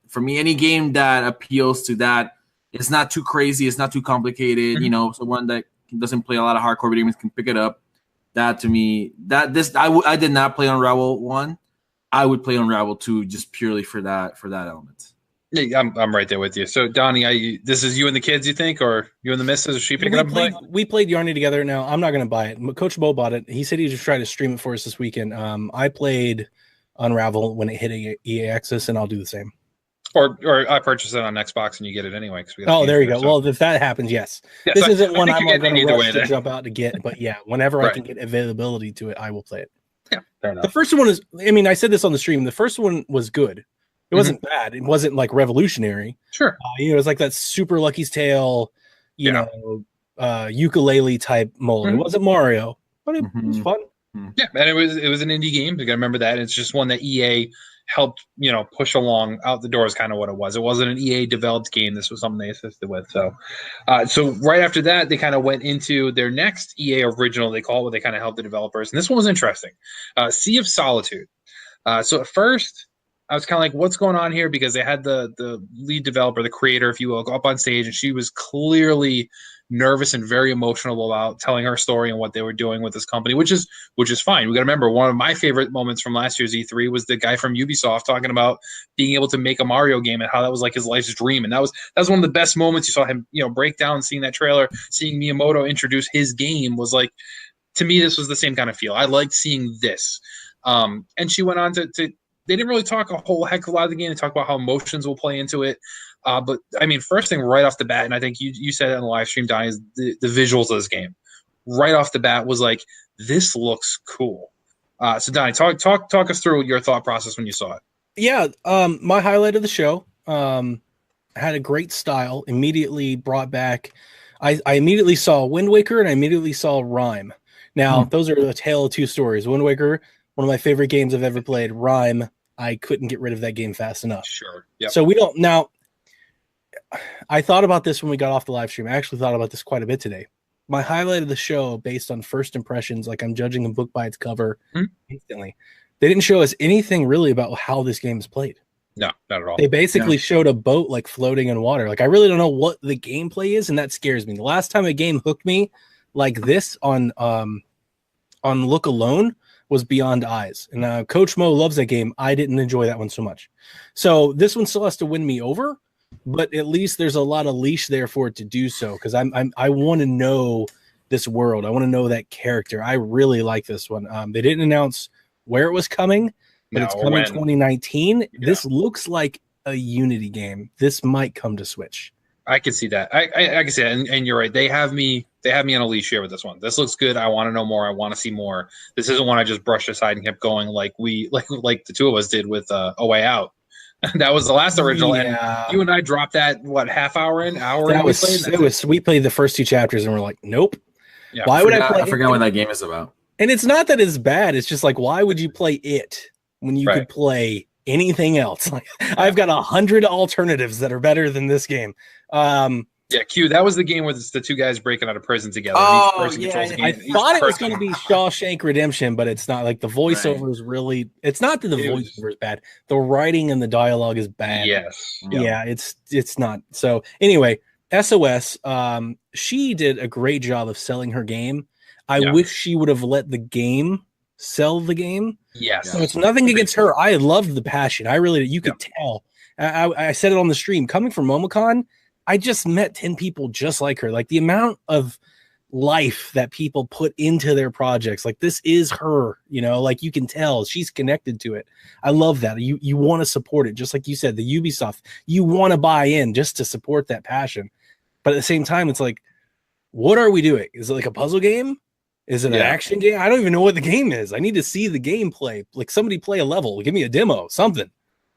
for me, any game that appeals to that. It's not too crazy. It's not too complicated. Mm-hmm. Someone that doesn't play a lot of hardcore video games can pick it up. That to me, I did not play Unravel 1. I would play Unravel 2 just purely for that element. Yeah, I'm right there with you. So Donnie, this is you and the kids, you think, or you and the missus? Is she picking up? We played Yarny together. Now I'm not going to buy it. Coach Bo bought it. He said he'd just try to stream it for us this weekend. I played Unravel when it hit EA Access, and I'll do the same. Or I purchased it on Xbox and you get it anyway. There you go. So. Well, if that happens, yes. This isn't one I'm going to rush to jump out to get. But yeah, whenever I can get availability to it, I will play it. Yeah, fair enough. The first one is, I said this on the stream. The first one was good. It wasn't bad. It wasn't like revolutionary. Sure. It was like that Super Lucky's Tale, ukulele type mold. It wasn't Mario, but it was fun. Yeah, and it was an indie game. You got to remember that. It's just one that EA helped, push along out the door is kind of what it was. It wasn't an EA developed game. This was something they assisted with. So right after that, they kind of went into their next EA original, they call it, where they kind of helped the developers. And this one was interesting. Sea of Solitude. So at first, I was kind of like, what's going on here? Because they had the lead developer, the creator, if you will, go up on stage, and she was clearly nervous and very emotional about telling her story and what they were doing with this company, which is fine. We got to remember, one of my favorite moments from last year's E3 was the guy from Ubisoft talking about being able to make a Mario game and how that was like his life's dream. And that was one of the best moments. You saw him, break down, seeing that trailer, seeing Miyamoto introduce his game was like, to me, this was the same kind of feel. I liked seeing this. And she went on to they didn't really talk a whole heck of a lot of the game. They talk about how emotions will play into it. But first thing right off the bat, and I think you said it on the live stream, Donnie, is the visuals of this game. Right off the bat was like, this looks cool. So Donnie, talk us through your thought process when you saw it. Yeah, my highlight of the show had a great style. Immediately brought back. I immediately saw Wind Waker and I immediately saw Rhyme. Now those are the tale of two stories. Wind Waker, one of my favorite games I've ever played. Rhyme, I couldn't get rid of that game fast enough. Sure. Yep. So we don't now. I thought about this when we got off the live stream. I actually thought about this quite a bit today. my highlight of the show based on first impressions, like I'm judging a book by its cover instantly. They didn't show us anything really about how this game is played. No, not at all. They basically showed a boat like floating in water. Like I really don't know what the gameplay is, and that scares me. The last time a game hooked me like this on Look Alone was Beyond Eyes. And Coach Mo loves that game. I didn't enjoy that one so much. So this one still has to win me over, but at least there's a lot of leash there for it to do so, because I want to know this world. I want to know that character. I really like this one. They didn't announce where it was coming, but it's coming 2019. This looks like a Unity game. This might come to Switch. I can see that. I can see that, and you're right. They have me on a leash here with this one. This looks good. I want to know more. I want to see more. This isn't one I just brushed aside and kept going like the two of us did with A Way Out. That was the last original, and you and I dropped that half hour in. We played the first two chapters and we're like, nope. Yeah, why would I play? I forgot what that game is about. And it's not that it's bad. It's just like, why would you play it when you could play anything else? Like, I've got 100 alternatives that are better than this game. Q, that was the game where it's the two guys breaking out of prison together. Oh, yeah. I thought it was going to be Shawshank Redemption, but it's not. Like the voiceover is really. It's not that the voiceover is bad. The writing and the dialogue is bad. Yes. Yeah, it's not. So anyway, SOS. She did a great job of selling her game. I wish she would have let the game sell the game. Yes. So it's nothing against her. I loved the passion. I really, you could tell. I said it on the stream. Coming from MomoCon, I just met 10 people just like her. Like the amount of life that people put into their projects. Like this is her, like you can tell she's connected to it. I love that. You want to support it. Just like you said, the Ubisoft, you want to buy in just to support that passion. But at the same time, it's like, what are we doing? Is it like a puzzle game? Is it an action game? I don't even know what the game is. I need to see the gameplay. Like somebody play a level. Give me a demo, something.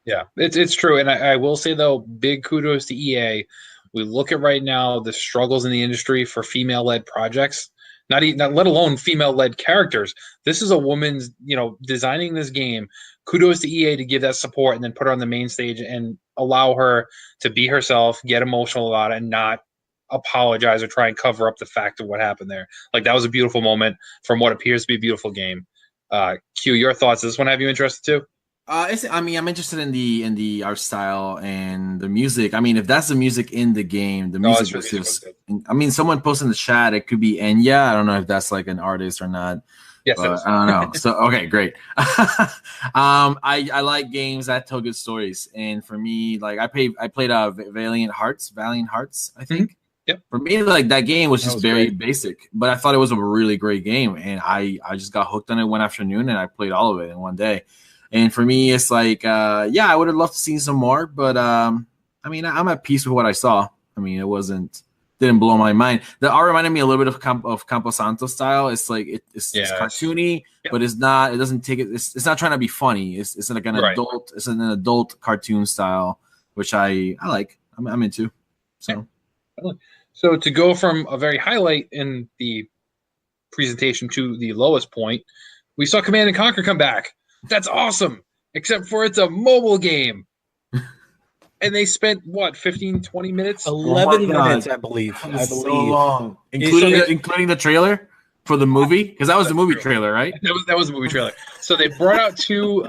Yeah, it's true. And I will say, though, big kudos to EA. We look at right now the struggles in the industry for female-led projects, not let alone female-led characters. This is a woman's, designing this game. Kudos to EA to give that support and then put her on the main stage and allow her to be herself, get emotional about it, and not apologize or try and cover up the fact of what happened there. Like that was a beautiful moment from what appears to be a beautiful game. Q, your thoughts? Does this one have you interested too? I'm interested in the art style and the music. I mean, if that's the music in the game, the music is just. I mean, someone posted in the chat. It could be Enya. I don't know if that's like an artist or not. Yes, I don't know. So okay, great. I like games that tell good stories, and for me, like I played Valiant Hearts, I think. Mm-hmm. Yep. For me, like that game was just very basic, but I thought it was a really great game, and I just got hooked on it one afternoon, and I played all of it in one day. And for me, it's like, I would have loved to see some more, but I mean, I'm at peace with what I saw. I mean, didn't blow my mind. The art reminded me a little bit of Camposanto style. It's like it's cartoony, but it's not. It doesn't take it. It's not trying to be funny. It's like an adult. It's an adult cartoon style, which I like. I'm into. So. So to go from a very highlight in the presentation to the lowest point, we saw Command & Conquer come back. That's awesome, except for it's a mobile game. And they spent, 15, 20 minutes? 11 minutes, I believe. So long. Including the trailer for the movie? Because that was the movie trailer, right? That was the movie trailer. So they brought out two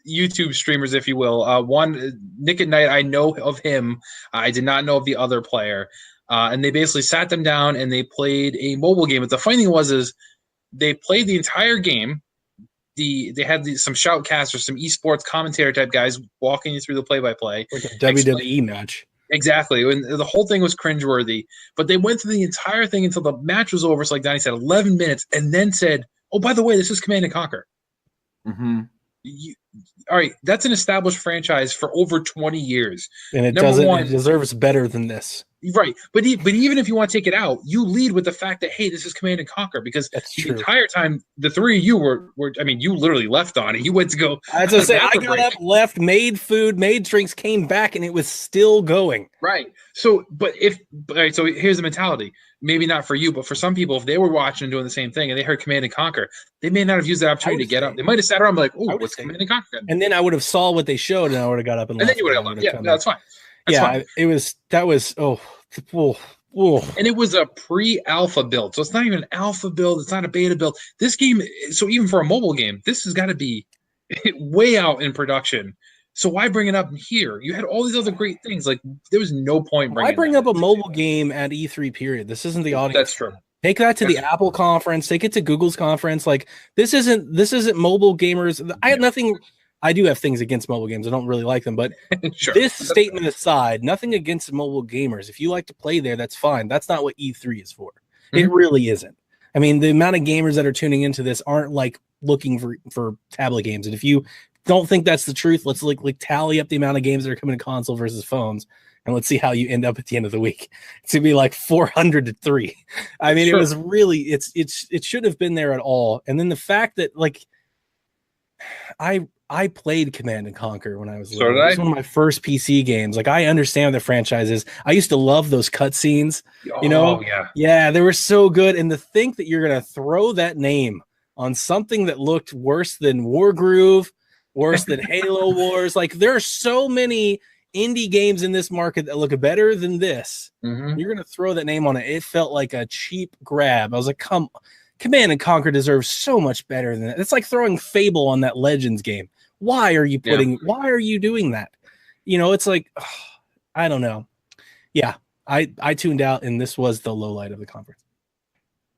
YouTube streamers, if you will. One, Nick at Night, I know of him. I did not know of the other player. And they basically sat them down and they played a mobile game. But the funny thing was they played the entire game. They had some shoutcasters, some esports commentator type guys walking you through the play-by-play. Like a WWE match. Exactly. And the whole thing was cringeworthy. But they went through the entire thing until the match was over. So like Donnie said, 11 minutes, and then said, oh, by the way, this is Command & Conquer. Mm-hmm. All right, that's an established franchise for over 20 years. And it deserves better than this. Right. But even if you want to take it out, you lead with the fact that, hey, this is Command & Conquer, because the entire time the three of you were I mean, you literally left on it. You went to go. As I said, I got up, left, made food, made drinks, came back, and it was still going. Right. So so here's the mentality. Maybe not for you, but for some people, if they were watching and doing the same thing and they heard Command & Conquer, they may not have used that opportunity to get up. They might have sat around and be like, oh, what's Command & Conquer? And then I would have saw what they showed, and I would have got up and then you would have left. Yeah, that's fine. That's fine. Ooh. And it was a pre-alpha build. So it's not even an alpha build. It's not a beta build. This game, so even for a mobile game, this has got to be way out in production. So why bring it up here? You had all these other great things. Like, there was no point bringing Why bring that up a mobile game at E3 period? This isn't the audience. That's true. Take that to the Apple conference. Take it to Google's conference. Like, this isn't mobile gamers. I have nothing. I do have things against mobile games. I don't really like them, but Sure. this statement aside, nothing against mobile gamers. If you like to play there, that's fine. That's not what E3 is for. It really isn't. I mean, the amount of gamers that are tuning into this aren't like looking for tablet games. And if you don't think that's the truth, let's like tally up the amount of games that are coming to console versus phones, and let's see how you end up at the end of the week. It's gonna be like 400 to 3. I mean, It was really it shouldn't have been there at all. And then the fact that like I played Command and Conquer when I was little. It was one of my first PC games. Like, I understand what the franchise is. I used to love those cutscenes. Yeah, they were so good. And to think that you're gonna throw that name on something that looked worse than Wargroove, worse than Halo Wars. Like, there are so many indie games in this market that look better than this. You're going to throw that name on it. It felt like a cheap grab. I was like, Command and Conquer deserves so much better than that. It's like throwing Fable on that Legends game. Why are you doing that? You know, it's like, I don't know. Yeah, I tuned out, and this was the low light of the conference.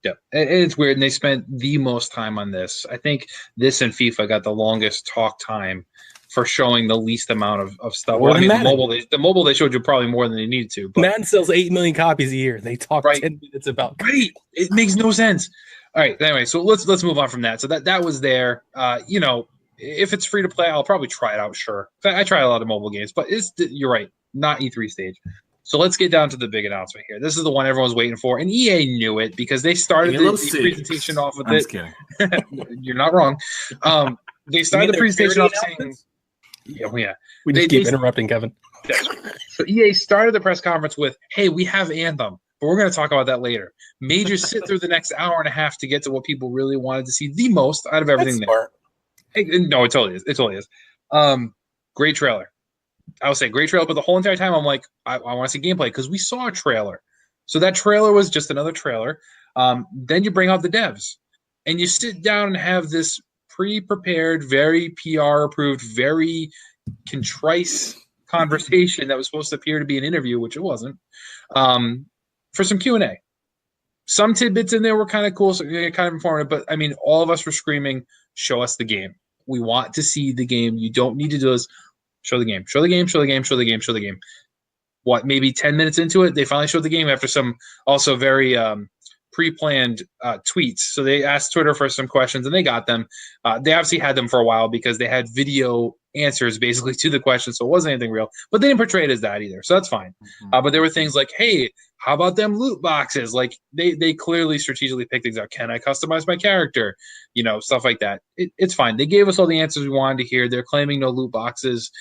Yeah, it's weird. And they spent the most time on this. I think this and FIFA got the longest talk time for showing the least amount of stuff. Well, I mean, the mobile they showed you probably more than they needed to. But Madden sells 8 million copies a year. They talk 10 minutes about. Right. It makes no sense. All right. Anyway, so let's move on from that. So that was there. You know, if it's free to play, I'll probably try it out. Sure. I try a lot of mobile games, but you're right. Not E3 stage. So let's get down to the big announcement here. This is the one everyone's waiting for, and EA knew it because they started the presentation off with it. Just kidding. You're not wrong. They started the presentation off saying, We just keep interrupting Kevin. So EA started the press conference with, "Hey, we have Anthem, but we're going to talk about that later." Made you sit through the next hour and a half to get to what people really wanted to see the most out of everything there. No, it totally is. It totally is. Great trailer. I would say great trailer, but the whole entire time I'm like, I want to see gameplay because we saw a trailer. So that trailer was just another trailer. Then you bring out the devs and you sit down and have this pre-prepared, very PR approved, very contrite conversation that was supposed to appear to be an interview, which it wasn't, for some Q&A. Some tidbits in there were kind of cool, so kind of informative, but I mean, all of us were screaming, "Show us the game. We want to see the game. You don't need to do this. Show the game. Show the game. Show the game. Show the game. Show the game." What, maybe 10 minutes into it, they finally showed the game after some also very pre-planned tweets. So they asked Twitter for some questions, and they got them. They obviously had them for a while because they had video answers basically to the questions, so it wasn't anything real. But they didn't portray it as that either, so that's fine. But there were things like, "Hey, how about them loot boxes?" Like they clearly strategically picked things out. Can I customize my character? You know, stuff like that. It's fine. They gave us all the answers we wanted to hear. They're claiming no loot boxes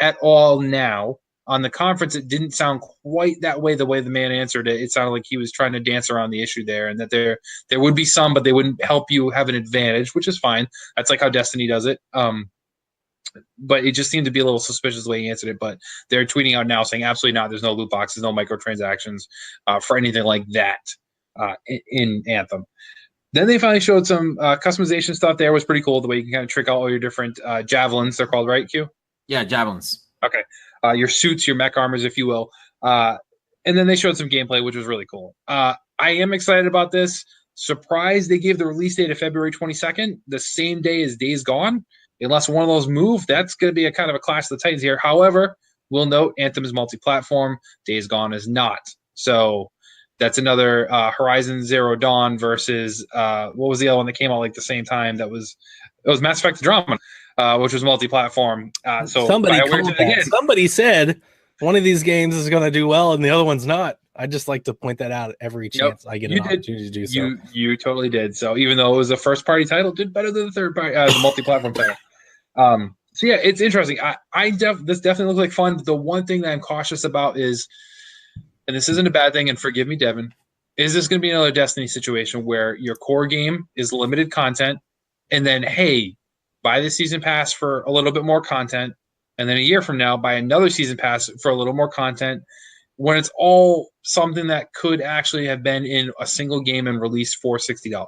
at all now. On the conference, it didn't sound quite that way. The way the man answered it, it sounded like he was trying to dance around the issue there, and that there would be some, but they wouldn't help you have an advantage, which is fine. That's like how Destiny does it. But it just seemed to be a little suspicious the way he answered it. But they're tweeting out now saying absolutely not. There's no loot boxes, no microtransactions for anything like that in Anthem. Then they finally showed some customization stuff there. It was pretty cool. The way you can kind of trick out all your different javelins, they're called, right, Q? Yeah, javelins. Okay. Your suits, your mech armors, if you will. And then they showed some gameplay, which was really cool. I am excited about this. Surprised they gave the release date of February 22nd, the same day as Days Gone. Unless one of those move, that's going to be a kind of a clash of the Titans here. However, we'll note Anthem is multi-platform. Days Gone is not. So that's another Horizon Zero Dawn versus what was the other one that came out like the same time? It was Mass Effect Andromeda, which was multi-platform. So somebody said one of these games is going to do well and the other one's not. I just like to point that out every chance I get an opportunity to do so. You totally did. So even though it was a first-party title, it did better than the third-party, the multi-platform title. So yeah, it's interesting. This definitely looks like fun. The one thing that I'm cautious about is, and this isn't a bad thing, and forgive me, Devin, is this going to be another Destiny situation where your core game is limited content, and then, hey, buy the season pass for a little bit more content, and then a year from now, buy another season pass for a little more content, when it's all something that could actually have been in a single game and released for $60.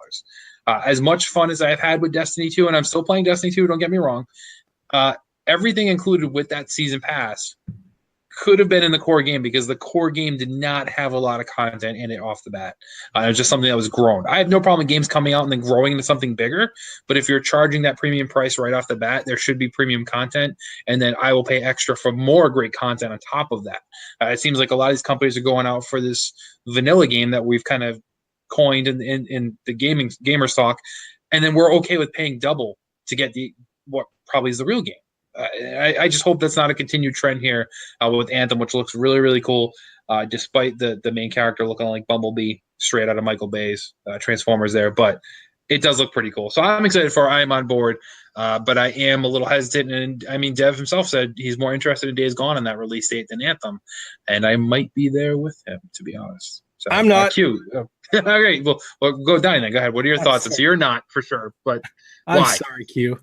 As much fun as I've had with Destiny 2, and I'm still playing Destiny 2, don't get me wrong, everything included with that season pass could have been in the core game because the core game did not have a lot of content in it off the bat. It was just something that was grown. I have no problem with games coming out and then growing into something bigger, but if you're charging that premium price right off the bat, there should be premium content, and then I will pay extra for more great content on top of that. It seems like a lot of these companies are going out for this vanilla game that we've kind of coined in the gamer stock, and then we're okay with paying double to get what probably is the real game. I just hope that's not a continued trend here with Anthem, which looks really, really cool, despite the main character looking like Bumblebee straight out of Michael Bay's Transformers there. But it does look pretty cool. So I'm excited for it. I am on board, but I am a little hesitant. And, I mean, Dev himself said he's more interested in Days Gone on that release date than Anthem. And I might be there with him, to be honest. So, I'm not. Q. All right. Well, go Donnie then. Go ahead. What are your thoughts? So you're not, for sure. But I'm why? sorry, Q.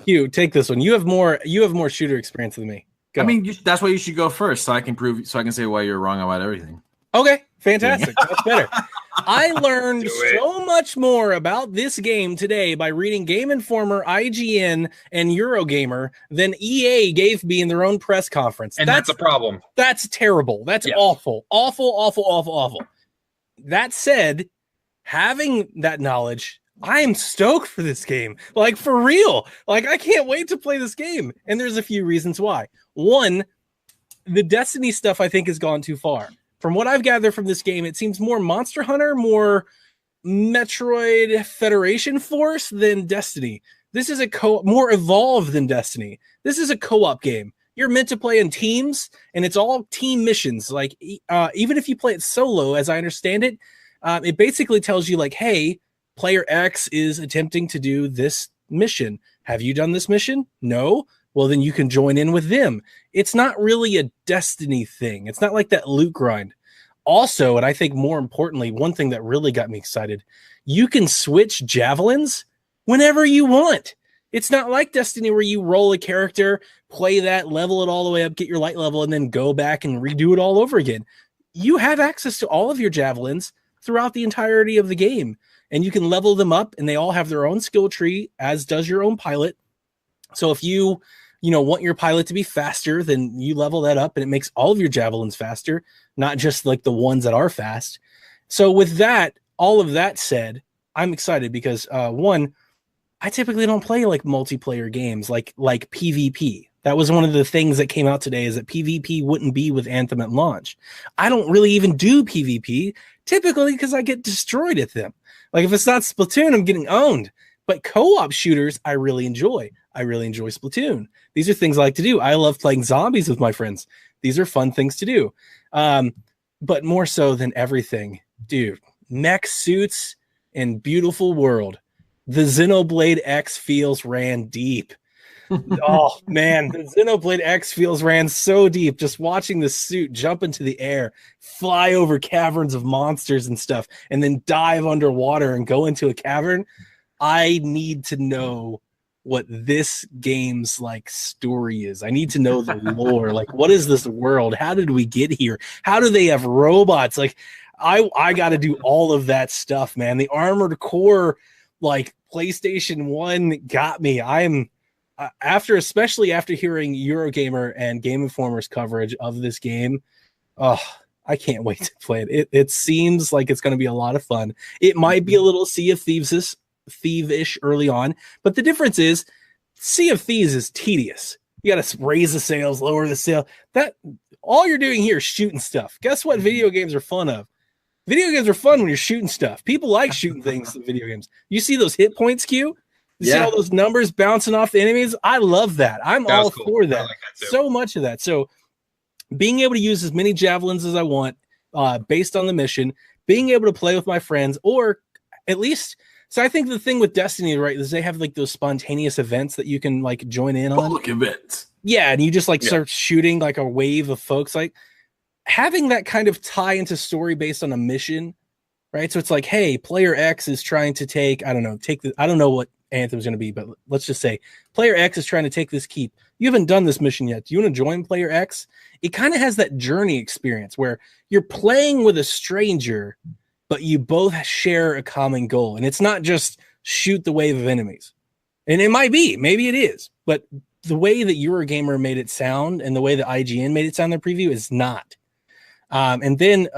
Q, take this one. You have more shooter experience than me. Go. I mean, that's why you should go first, so I can say why you're wrong about everything. Okay, fantastic. That's better. I learned so much more about this game today by reading Game Informer, IGN, and Eurogamer than EA gave me in their own press conference. And that's a problem. That's terrible. That's awful. Awful. That said, having that knowledge, I am stoked for this game. Like, for real. Like, I can't wait to play this game. And there's a few reasons why. One, the Destiny stuff I think has gone too far. From what I've gathered from this game, it seems more Monster Hunter, more Metroid Federation Force than Destiny. This is more evolved than Destiny. This is a co-op game. You're meant to play in teams, and it's all team missions. Like, even if you play it solo, as I understand it, it basically tells you, like, hey, player X is attempting to do this mission. Have you done this mission? No? Well, then you can join in with them. It's not really a Destiny thing. It's not like that loot grind. Also, and I think more importantly, one thing that really got me excited, you can switch javelins whenever you want. It's not like Destiny where you roll a character, play that, level it all the way up, get your light level, and then go back and redo it all over again. You have access to all of your javelins throughout the entirety of the game. And you can level them up, and they all have their own skill tree, as does your own pilot. So if you want your pilot to be faster, then you level that up, and it makes all of your javelins faster, not just like the ones that are fast. So with that, all of that said, I'm excited because one, I typically don't play like multiplayer games like PvP. That was one of the things that came out today, is that PvP wouldn't be with Anthem at launch. I don't really even do PvP, typically because I get destroyed at them. Like, if it's not Splatoon, I'm getting owned. But co-op shooters, I really enjoy. I really enjoy Splatoon. These are things I like to do. I love playing zombies with my friends. These are fun things to do. But more so than everything, dude, mech suits and beautiful world. The Xenoblade X feels ran deep. Oh, man, the Xenoblade X feels ran so deep. Just watching the suit jump into the air, fly over caverns of monsters and stuff, and then dive underwater and go into a cavern. I need to know what this game's like story is. I need to know the lore. Like, what is this world? How did we get here? How do they have robots? Like, I got to do all of that stuff, man. The Armored Core, like, PlayStation 1 got me. Especially after hearing Eurogamer and Game Informer's coverage of this game, I can't wait to play it. It seems like it's going to be a lot of fun. It might be a little Sea of Thieves-ish early on, but the difference is Sea of Thieves is tedious. You got to raise the sails, lower the sail. That all you're doing here is shooting stuff. Guess what video games are fun of? Video games are fun when you're shooting stuff. People like shooting things in video games. You see those hit points, Q? You see all those numbers bouncing off the enemies? I love that. I'm all for that. Like that so much of that. So being able to use as many javelins as I want based on the mission, being able to play with my friends, or at least, so I think the thing with Destiny, right, is they have like those spontaneous events that you can like join in on. Public events. Yeah, and you just like start shooting like a wave of folks. Like having that kind of tie into story based on a mission, right? So it's like, hey, player X is trying to take, I don't know what Anthem's going to be, but let's just say player X is trying to take this keep. You haven't done this mission yet. Do you want to join player X? It kind of has that journey experience where you're playing with a stranger, but you both share a common goal. And it's not just shoot the wave of enemies. And it might be, maybe it is, but the way that Eurogamer made it sound and the way that IGN made it sound in their preview is not. And then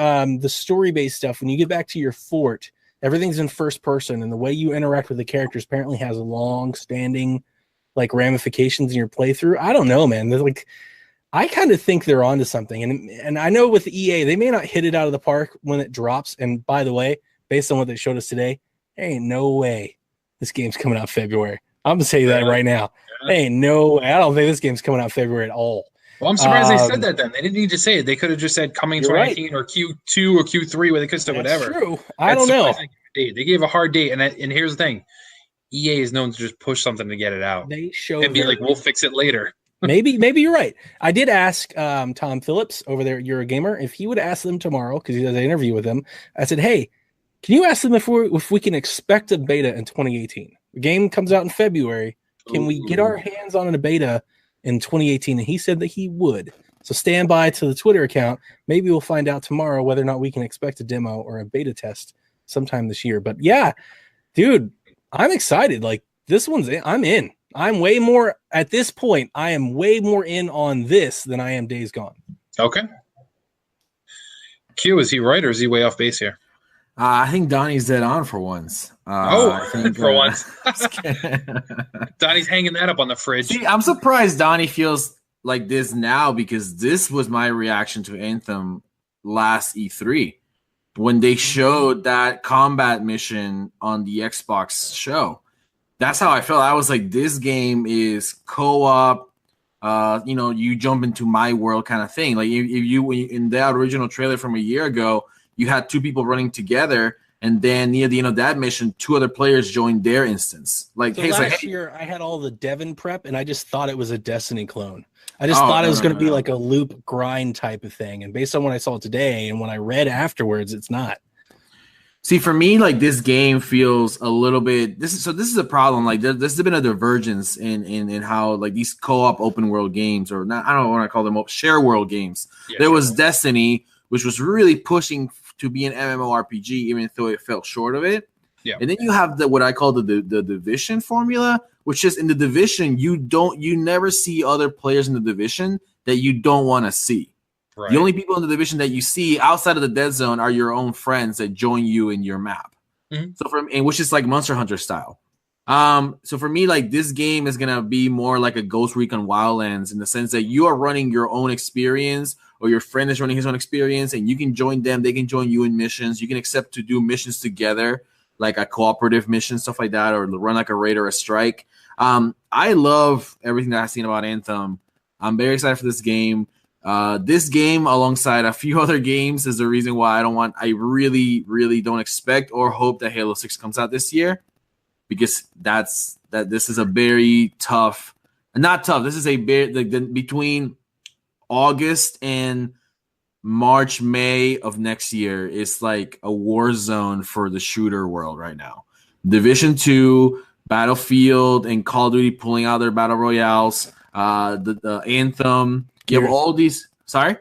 the story-based stuff, when you get back to your fort, everything's in first person, and the way you interact with the characters apparently has long-standing like ramifications in your playthrough. I don't know, man. They're like, I kind of think they're onto something, and I know with EA they may not hit it out of the park when it drops. And by the way, based on what they showed us today, there ain't no way this game's coming out February. I'm gonna say that right now. There ain't no way. I don't think this game's coming out February at all. Well, I'm surprised they said that then. They didn't need to say it. They could have just said coming 2019 or Q2 or Q3 where they could have said whatever. True. I don't know. They gave a hard date. And here's the thing. EA is known to just push something to get it out. They show and be like, we'll fix it later. maybe you're right. I did ask Tom Phillips over there at Eurogamer if he would ask them tomorrow, because he does an interview with them. I said, hey, can you ask them if we can expect a beta in 2018? The game comes out in February. Can we get our hands on a beta in 2018? And he said that he would. So stand by to the Twitter account. Maybe we'll find out tomorrow whether or not we can expect a demo or a beta test sometime this year. But yeah, dude, I'm excited. Like this I'm in. I'm way more at this point. I am way more in on this than I am Days Gone. Okay. Q, is he right or is he way off base here? I think Donnie's dead on for once. I think, for once. Donnie's hanging that up on the fridge. See, I'm surprised Donnie feels like this now, because this was my reaction to Anthem last E3 when they showed that combat mission on the Xbox show. That's how I felt. I was like, this game is co-op. You jump into my world kind of thing. Like if you in that original trailer from a year ago, you had two people running together, and then near the end of that mission, two other players joined their instance. Like, so hey, last year I had all the Devon prep, and I just thought it was a Destiny clone. I just thought it was going to be like a loop grind type of thing. And based on what I saw today and when I read afterwards, it's not. See, for me, like this game feels a little bit. This is a problem. Like there's been a divergence in how like these co-op open world games, or not. I don't want to call them share world games. Yeah, there was Destiny, which was really pushing to be an MMORPG, even though it fell short of it. Yeah. And then you have what I call the Division formula, which is in the Division, you never see other players in the Division that you don't want to see. Right. The only people in the Division that you see outside of the dead zone are your own friends that join you in your map. Mm-hmm. So which is like Monster Hunter style. So for me, like this game is gonna be more like a Ghost Recon Wildlands in the sense that you are running your own experience, or your friend is running his own experience, and you can join them. They can join you in missions. You can accept to do missions together, like a cooperative mission, stuff like that, or run like a raid or a strike. I love everything that I've seen about Anthem. I'm very excited for this game. This game, alongside a few other games, is the reason why I really, really don't expect or hope that Halo 6 comes out this year, because this is a very tough, not tough. This is a very between August and March, May of next year is like a war zone for the shooter world right now. Division 2, Battlefield, and Call of Duty pulling out their battle royales. The Anthem. You have all these. Sorry?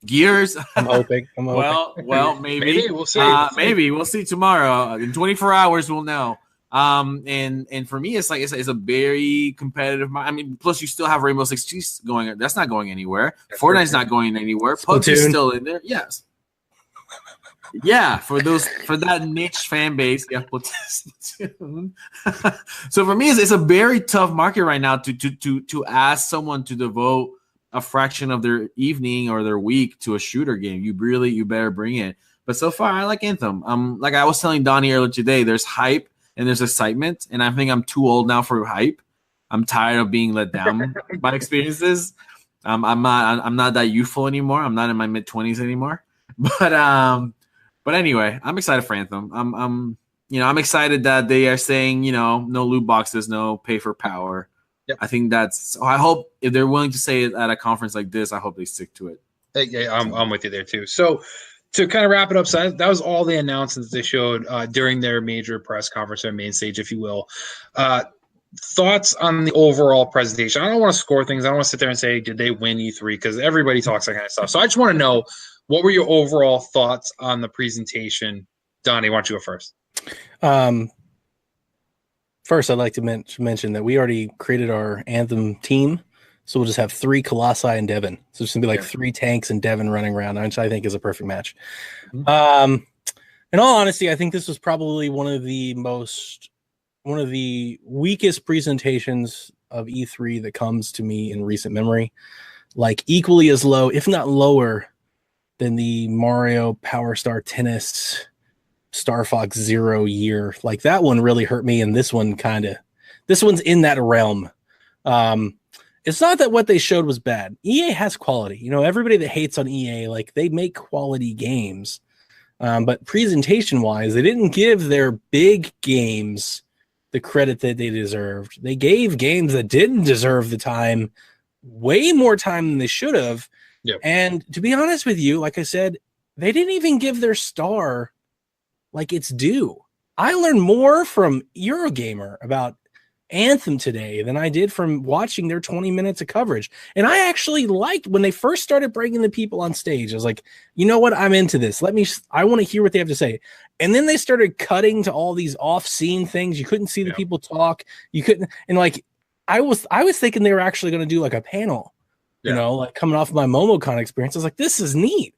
Gears. I'm hoping. Well, maybe we'll see. Maybe we'll see tomorrow. In 24 hours, we'll know. And for me, it's a very competitive. I mean, plus you still have Rainbow Six Siege going. That's not going anywhere. Fortnite's not going anywhere. PUBG's still in there. Yes. Yeah, for that niche fan base, yeah. So for me, it's a very tough market right now to ask someone to devote a fraction of their evening or their week to a shooter game. You better bring it. But so far, I like Anthem. Like I was telling Donnie earlier today, there's hype and there's excitement, and I think I'm too old now for hype. I'm tired of being let down by experiences. I'm not that youthful anymore. I'm not in my mid-20s anymore. But anyway, I'm excited for Anthem. I'm excited that they are saying, no loot boxes, no pay for power. Yep. I think I hope if they're willing to say it at a conference like this, I hope they stick to it. Yeah, I'm with you there too. So to kind of wrap it up, so that was all the announcements they showed during their major press conference, their main stage, if you will. Thoughts on the overall presentation? I don't want to score things. I don't want to sit there and say, did they win E3? Because everybody talks that kind of stuff. So I just want to know, what were your overall thoughts on the presentation? Donnie, why don't you go first? First, I'd like to mention that we already created our Anthem team. So we'll just have 3 Colossi and Devin. So it's going to be like 3 tanks and Devin running around, which I think is a perfect match. In all honesty, I think this was probably one of the weakest presentations of E3 that comes to me in recent memory. Like equally as low, if not lower, than the Mario Power Star Tennis Star Fox Zero year. Like that one really hurt me, and this one's in that realm. It's not that what they showed was bad. EA has quality. You know, everybody that hates on EA, like they make quality games. But presentation-wise, they didn't give their big games the credit that they deserved. They gave games that didn't deserve the time, way more time than they should have. Yep. And to be honest with you, like I said, they didn't even give their star like it's due. I learned more from Eurogamer about Anthem today than I did from watching their 20 minutes of coverage. And I actually liked when they first started bringing the people on stage. I was like, you know what? I'm into this. I want to hear what they have to say. And then they started cutting to all these off-scene things. You couldn't see the people talk. You couldn't. And like, I was thinking they were actually going to do like a panel, you know, like coming off my MomoCon experience. I was like, this is neat.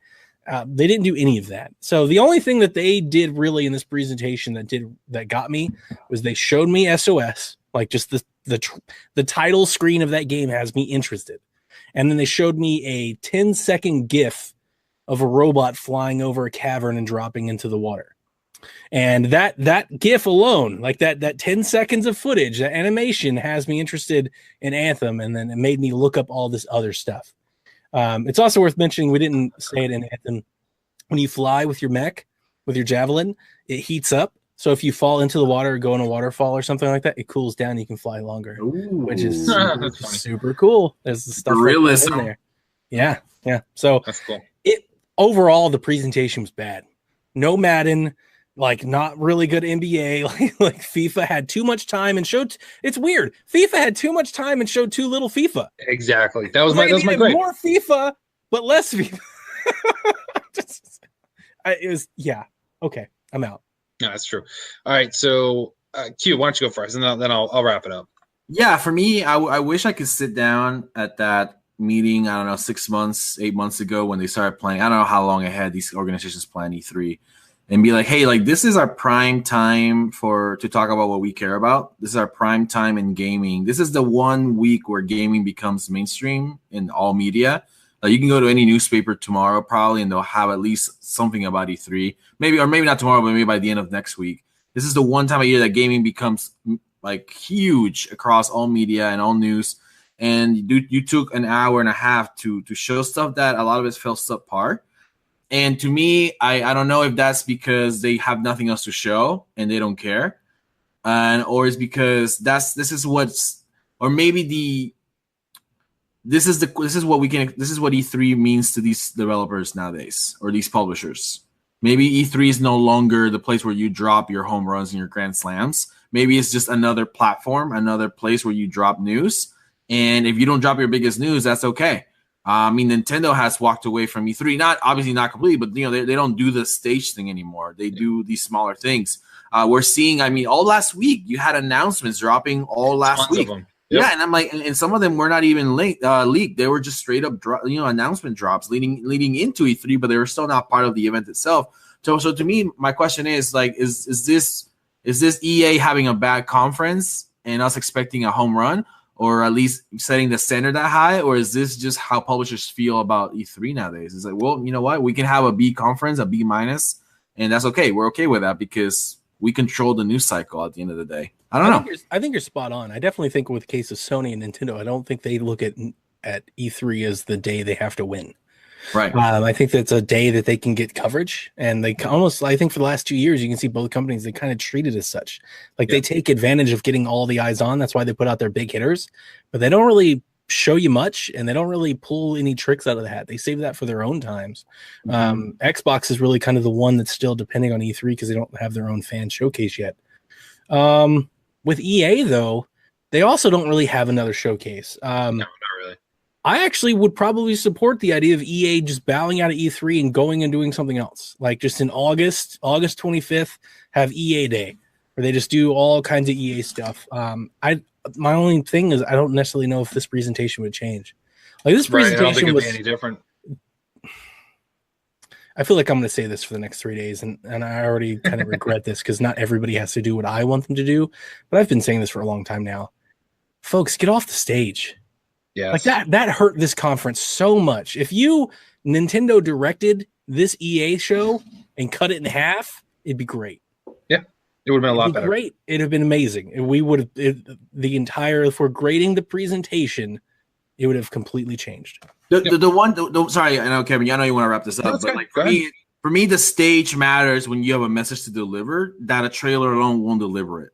They didn't do any of that. So the only thing that they did really in this presentation that got me was they showed me SOS. Like just the title screen of that game has me interested. And then they showed me a 10-second GIF of a robot flying over a cavern and dropping into the water. And that GIF alone, like that 10 seconds of footage, that animation has me interested in Anthem. And then it made me look up all this other stuff. It's also worth mentioning, we didn't say it in Anthem, when you fly with your mech, with your javelin, it heats up. So if you fall into the water or go in a waterfall or something like that, it cools down. You can fly longer, which is super cool. There's the stuff realism in there. Yeah. So that's cool. Overall, the presentation was bad. No Madden, like not really good NBA. Like FIFA had too much time and showed. It's weird. FIFA had too much time and showed too little FIFA. Exactly. That was my grade. More FIFA, but less FIFA. Okay, I'm out. No, that's true. All right, so Q, why don't you go first, and then I'll wrap it up. Yeah, for me, I wish I could sit down at that meeting, I don't know, 6 months, 8 months ago when they started playing. I don't know how long ahead these organizations plan E3, and be like, hey, like this is our prime time to talk about what we care about. This is our prime time in gaming. This is the 1 week where gaming becomes mainstream in all media. You can go to any newspaper tomorrow probably, and they'll have at least something about E3. Maybe not tomorrow, but maybe by the end of next week. This is the one time a year that gaming becomes like huge across all media and all news. And you took an hour and a half to show stuff that a lot of it felt subpar. And to me, I don't know if that's because they have nothing else to show and they don't care, or it's because this is what E3 means to these developers nowadays, or these publishers. Maybe E3 is no longer the place where you drop your home runs and your grand slams. Maybe it's just another platform, another place where you drop news. And if you don't drop your biggest news, that's okay. I mean, Nintendo has walked away from E3, obviously not completely, but they don't do the stage thing anymore. They do these smaller things. We're seeing, all last week you had announcements dropping all last week. Yep. Yeah, and I'm like, and some of them were not even leaked. They were just straight up, announcement drops leading into E3, but they were still not part of the event itself. So to me, my question is like, is this EA having a bad conference and us expecting a home run, or at least setting the standard that high, or is this just how publishers feel about E3 nowadays? It's like, well, you know what, we can have a B conference, a B minus, and that's okay. We're okay with that because we control the news cycle at the end of the day. I don't know. I think you're spot on. I definitely think with the case of Sony and Nintendo, I don't think they look at E3 as the day they have to win. Right. I think that's a day that they can get coverage, and they almost, I think for the last 2 years, you can see both companies, they kind of treat it as such. Like they take advantage of getting all the eyes on. That's why they put out their big hitters, but they don't really show you much, and they don't really pull any tricks out of the hat. They save that for their own times. Xbox is really kind of the one that's still depending on E3 because they don't have their own fan showcase yet. With EA, though, they also don't really have another showcase. No, not really. I actually would probably support the idea of EA just bowing out of E3 and going and doing something else. Like just in August 25th, have EA Day, where they just do all kinds of EA stuff. My only thing is I don't necessarily know if this presentation would change. Like this presentation I don't think it'd was be any different. I feel like I'm going to say this for the next 3 days, and I already kind of regret this because not everybody has to do what I want them to do. But I've been saying this for a long time now. Folks, get off the stage. Yes. Like that hurt this conference so much. If Nintendo directed this EA show and cut it in half, it'd be great. Yeah, it would have been a lot better. Great. It'd have been amazing. We would have if we're grading the presentation, it would have completely changed. Sorry, I know, Kevin, I know you want to wrap this up, but like for me, the stage matters when you have a message to deliver that a trailer alone won't deliver it.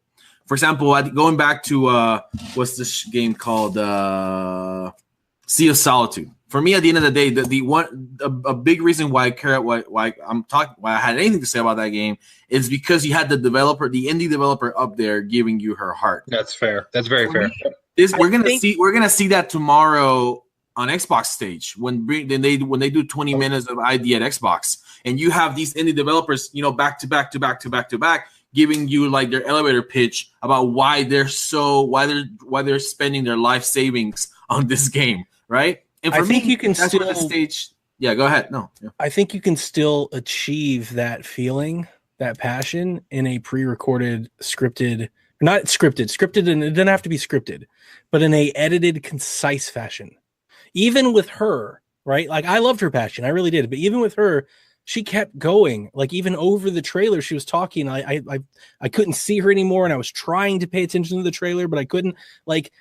For example, going back to what's this game called? Sea of Solitude. For me, at the end of the day, a big reason why I care why I had anything to say about that game is because you had the indie developer up there giving you her heart. That's fair. That's very fair. We're gonna see that tomorrow on Xbox stage when they do 20 minutes of ID at Xbox, and you have these indie developers, back to back, giving you like their elevator pitch about why they're spending their life savings on this game, right? And for me, you can still the stage. Yeah, go ahead. No, yeah. I think you can still achieve that feeling, that passion in a pre-recorded, not scripted, and it doesn't have to be scripted, but in a edited, concise fashion. Even with her, right? Like I loved her passion, I really did. But even with her, she kept going. Like even over the trailer, she was talking. I couldn't see her anymore, and I was trying to pay attention to the trailer, but I couldn't. Like,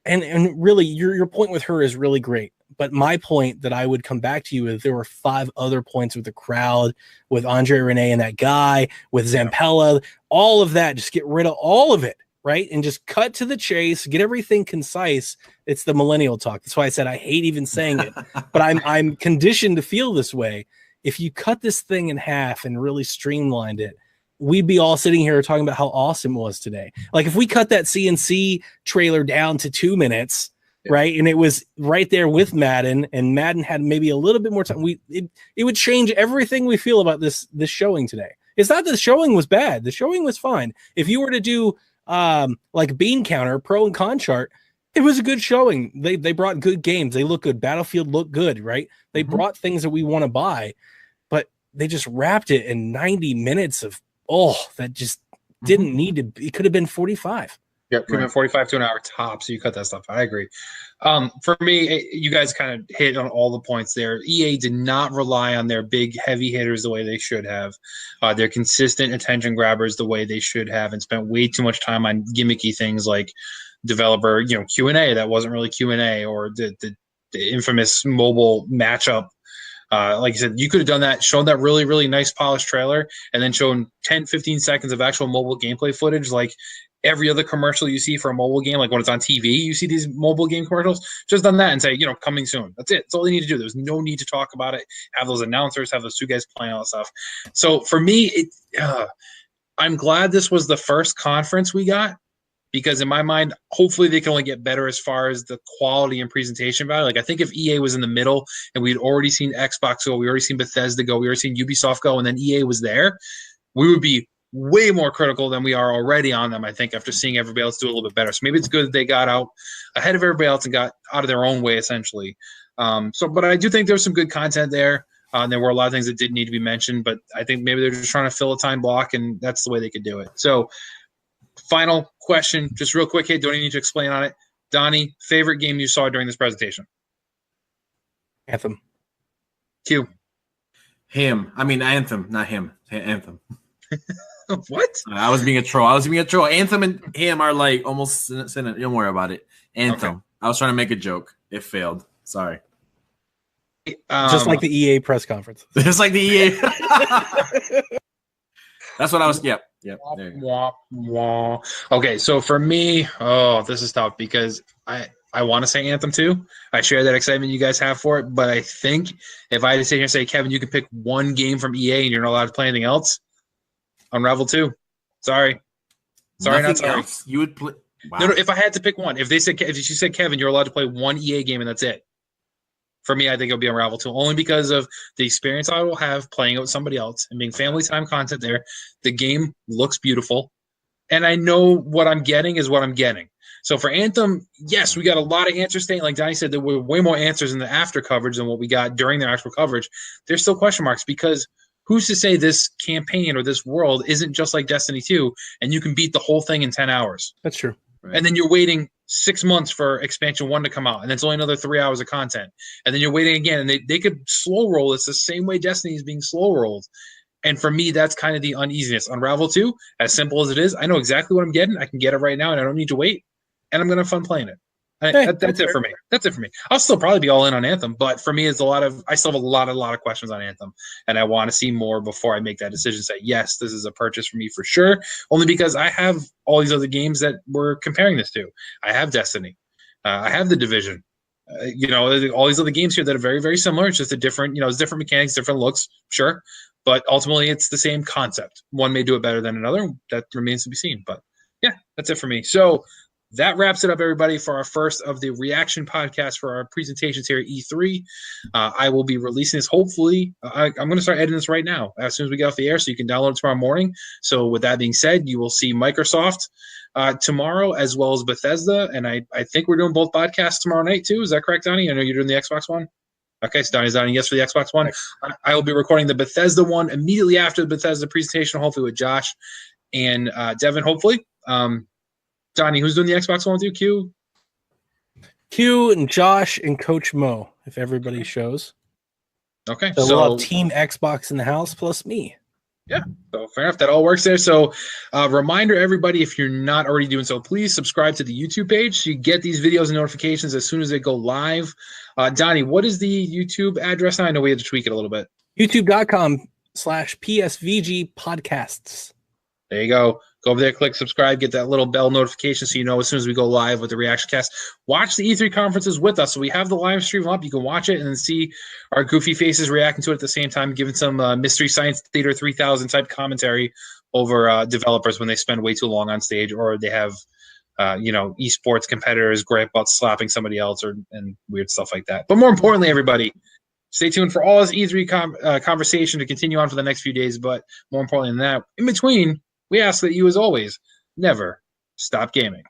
and really, your point with her is really great. But my point that I would come back to you is there were 5 other points with the crowd, with Andre Renee and that guy, with Zampella, all of that. Just get rid of all of it, right? And just cut to the chase, get everything concise. It's the millennial talk. That's why I said I hate even saying it, but I'm conditioned to feel this way. If you cut this thing in half and really streamlined it, we'd be all sitting here talking about how awesome it was today. Like if we cut that CNC trailer down to 2 minutes, right, and it was right there with Madden, and Madden had maybe a little bit more time, it would change everything we feel about this showing today. It's not that the showing was bad. The showing was fine. If you were to do like bean counter, pro and con chart, it was a good showing. They brought good games. They look good. Battlefield looked good, right? They brought things that we want to buy, but they just wrapped it in 90 minutes of that just didn't need to. It could have been 45. Yeah, could have been 45 to an hour top. So you cut that stuff. I agree. For me, you guys kind of hit on all the points there. EA did not rely on their big heavy hitters the way they should have. Their consistent attention grabbers the way they should have, and spent way too much time on gimmicky things like developer, Q&A that wasn't really Q&A, or the infamous mobile matchup. Like I said, you could have done that, shown that really, really nice polished trailer, and then shown 10, 15 seconds of actual mobile gameplay footage like every other commercial you see for a mobile game. Like when it's on TV, you see these mobile game commercials. Just done that and say, coming soon. That's it. That's all they need to do. There's no need to talk about it. Have those announcers, have those 2 guys playing all that stuff. So for me, I'm glad this was the first conference we got, because in my mind, hopefully they can only get better as far as the quality and presentation value. Like I think if EA was in the middle and we'd already seen Xbox go, we already seen Bethesda go, we already seen Ubisoft go, and then EA was there, we would be way more critical than we are already on them, I think, after seeing everybody else do a little bit better. So maybe it's good that they got out ahead of everybody else and got out of their own way, essentially. But I do think there was some good content there. There were a lot of things that didn't need to be mentioned, but I think maybe they're just trying to fill a time block, and that's the way they could do it. So final question, just real quick. Hey, don't even need to explain on it. Donnie, favorite game you saw during this presentation? Anthem. Q. Anthem, not him. Anthem. What? I was being a troll. Anthem and him are like almost synonymous. Don't worry about it. Anthem. Okay. I was trying to make a joke. It failed. Sorry. Just like the EA press conference. Just like the EA. That's what I was. Yep. Okay, so for me, this is tough because I want to say Anthem 2. I share that excitement you guys have for it, but I think if I had to sit here and say, Kevin, you can pick one game from EA and you're not allowed to play anything else, Unravel 2. Sorry, Nothing not sorry. else? You would play. Wow. No, if I had to pick one, if you said, Kevin, you're allowed to play one EA game and that's it. For me, I think it'll be Unravel 2, only because of the experience I will have playing it with somebody else and being family time content there. The game looks beautiful, and I know what I'm getting is what I'm getting. So for Anthem, yes, we got a lot of answers staying. Like Donnie said, there were way more answers in the after coverage than what we got during their actual coverage. There's still question marks because who's to say this campaign or this world isn't just like Destiny 2 and you can beat the whole thing in 10 hours? That's true. Right. And then you're waiting 6 months for expansion 1 to come out, and it's only another 3 hours of content. And then you're waiting again, and they could slow roll. It's the same way Destiny is being slow rolled. And for me, that's kind of the uneasiness. Unravel 2, as simple as it is, I know exactly what I'm getting. I can get it right now, and I don't need to wait. And I'm going to have fun playing it. That's it for me. That's it for me. I'll still probably be all in on Anthem, but for me, I still have a lot of questions on Anthem, and I want to see more before I make that decision. Say yes, this is a purchase for me for sure. Only because I have all these other games that we're comparing this to. I have Destiny, I have The Division. All these other games here that are very, very similar. It's just a different, it's different mechanics, different looks, sure, but ultimately it's the same concept. One may do it better than another. That remains to be seen. But yeah, that's it for me. So that wraps it up, everybody, for our first of the reaction podcast for our presentations here at E3. I will be releasing this, hopefully. I'm going to start editing this right now as soon as we get off the air so you can download it tomorrow morning. So with that being said, you will see Microsoft tomorrow as well as Bethesda. And I think we're doing both podcasts tomorrow night, too. Is that correct, Donnie? I know you're doing the Xbox one. Okay, so Donnie's on yes for the Xbox one. I will be recording the Bethesda one immediately after the Bethesda presentation, hopefully with Josh and Devin, hopefully. Donnie, who's doing the Xbox one with you? Q and Josh and Coach Mo, if everybody shows. Okay. So we'll have Team Xbox in the house plus me. Yeah. So fair enough. That all works there. So reminder, everybody, if you're not already doing so, please subscribe to the YouTube page so you get these videos and notifications as soon as they go live. Donnie, what is the YouTube address now? I know we had to tweak it a little bit. YouTube.com/PSVG podcasts. There you go. Go over there, click subscribe, get that little bell notification so you know as soon as we go live with the reaction cast. Watch the E3 conferences with us. So we have the live stream up. You can watch it and then see our goofy faces reacting to it at the same time, giving some Mystery Science Theater 3000 type commentary over developers when they spend way too long on stage or they have, esports competitors great about slapping somebody else and weird stuff like that. But more importantly, everybody, stay tuned for all this E3 conversation to continue on for the next few days. But more importantly than that, in between, we ask that you, as always, never stop gaming.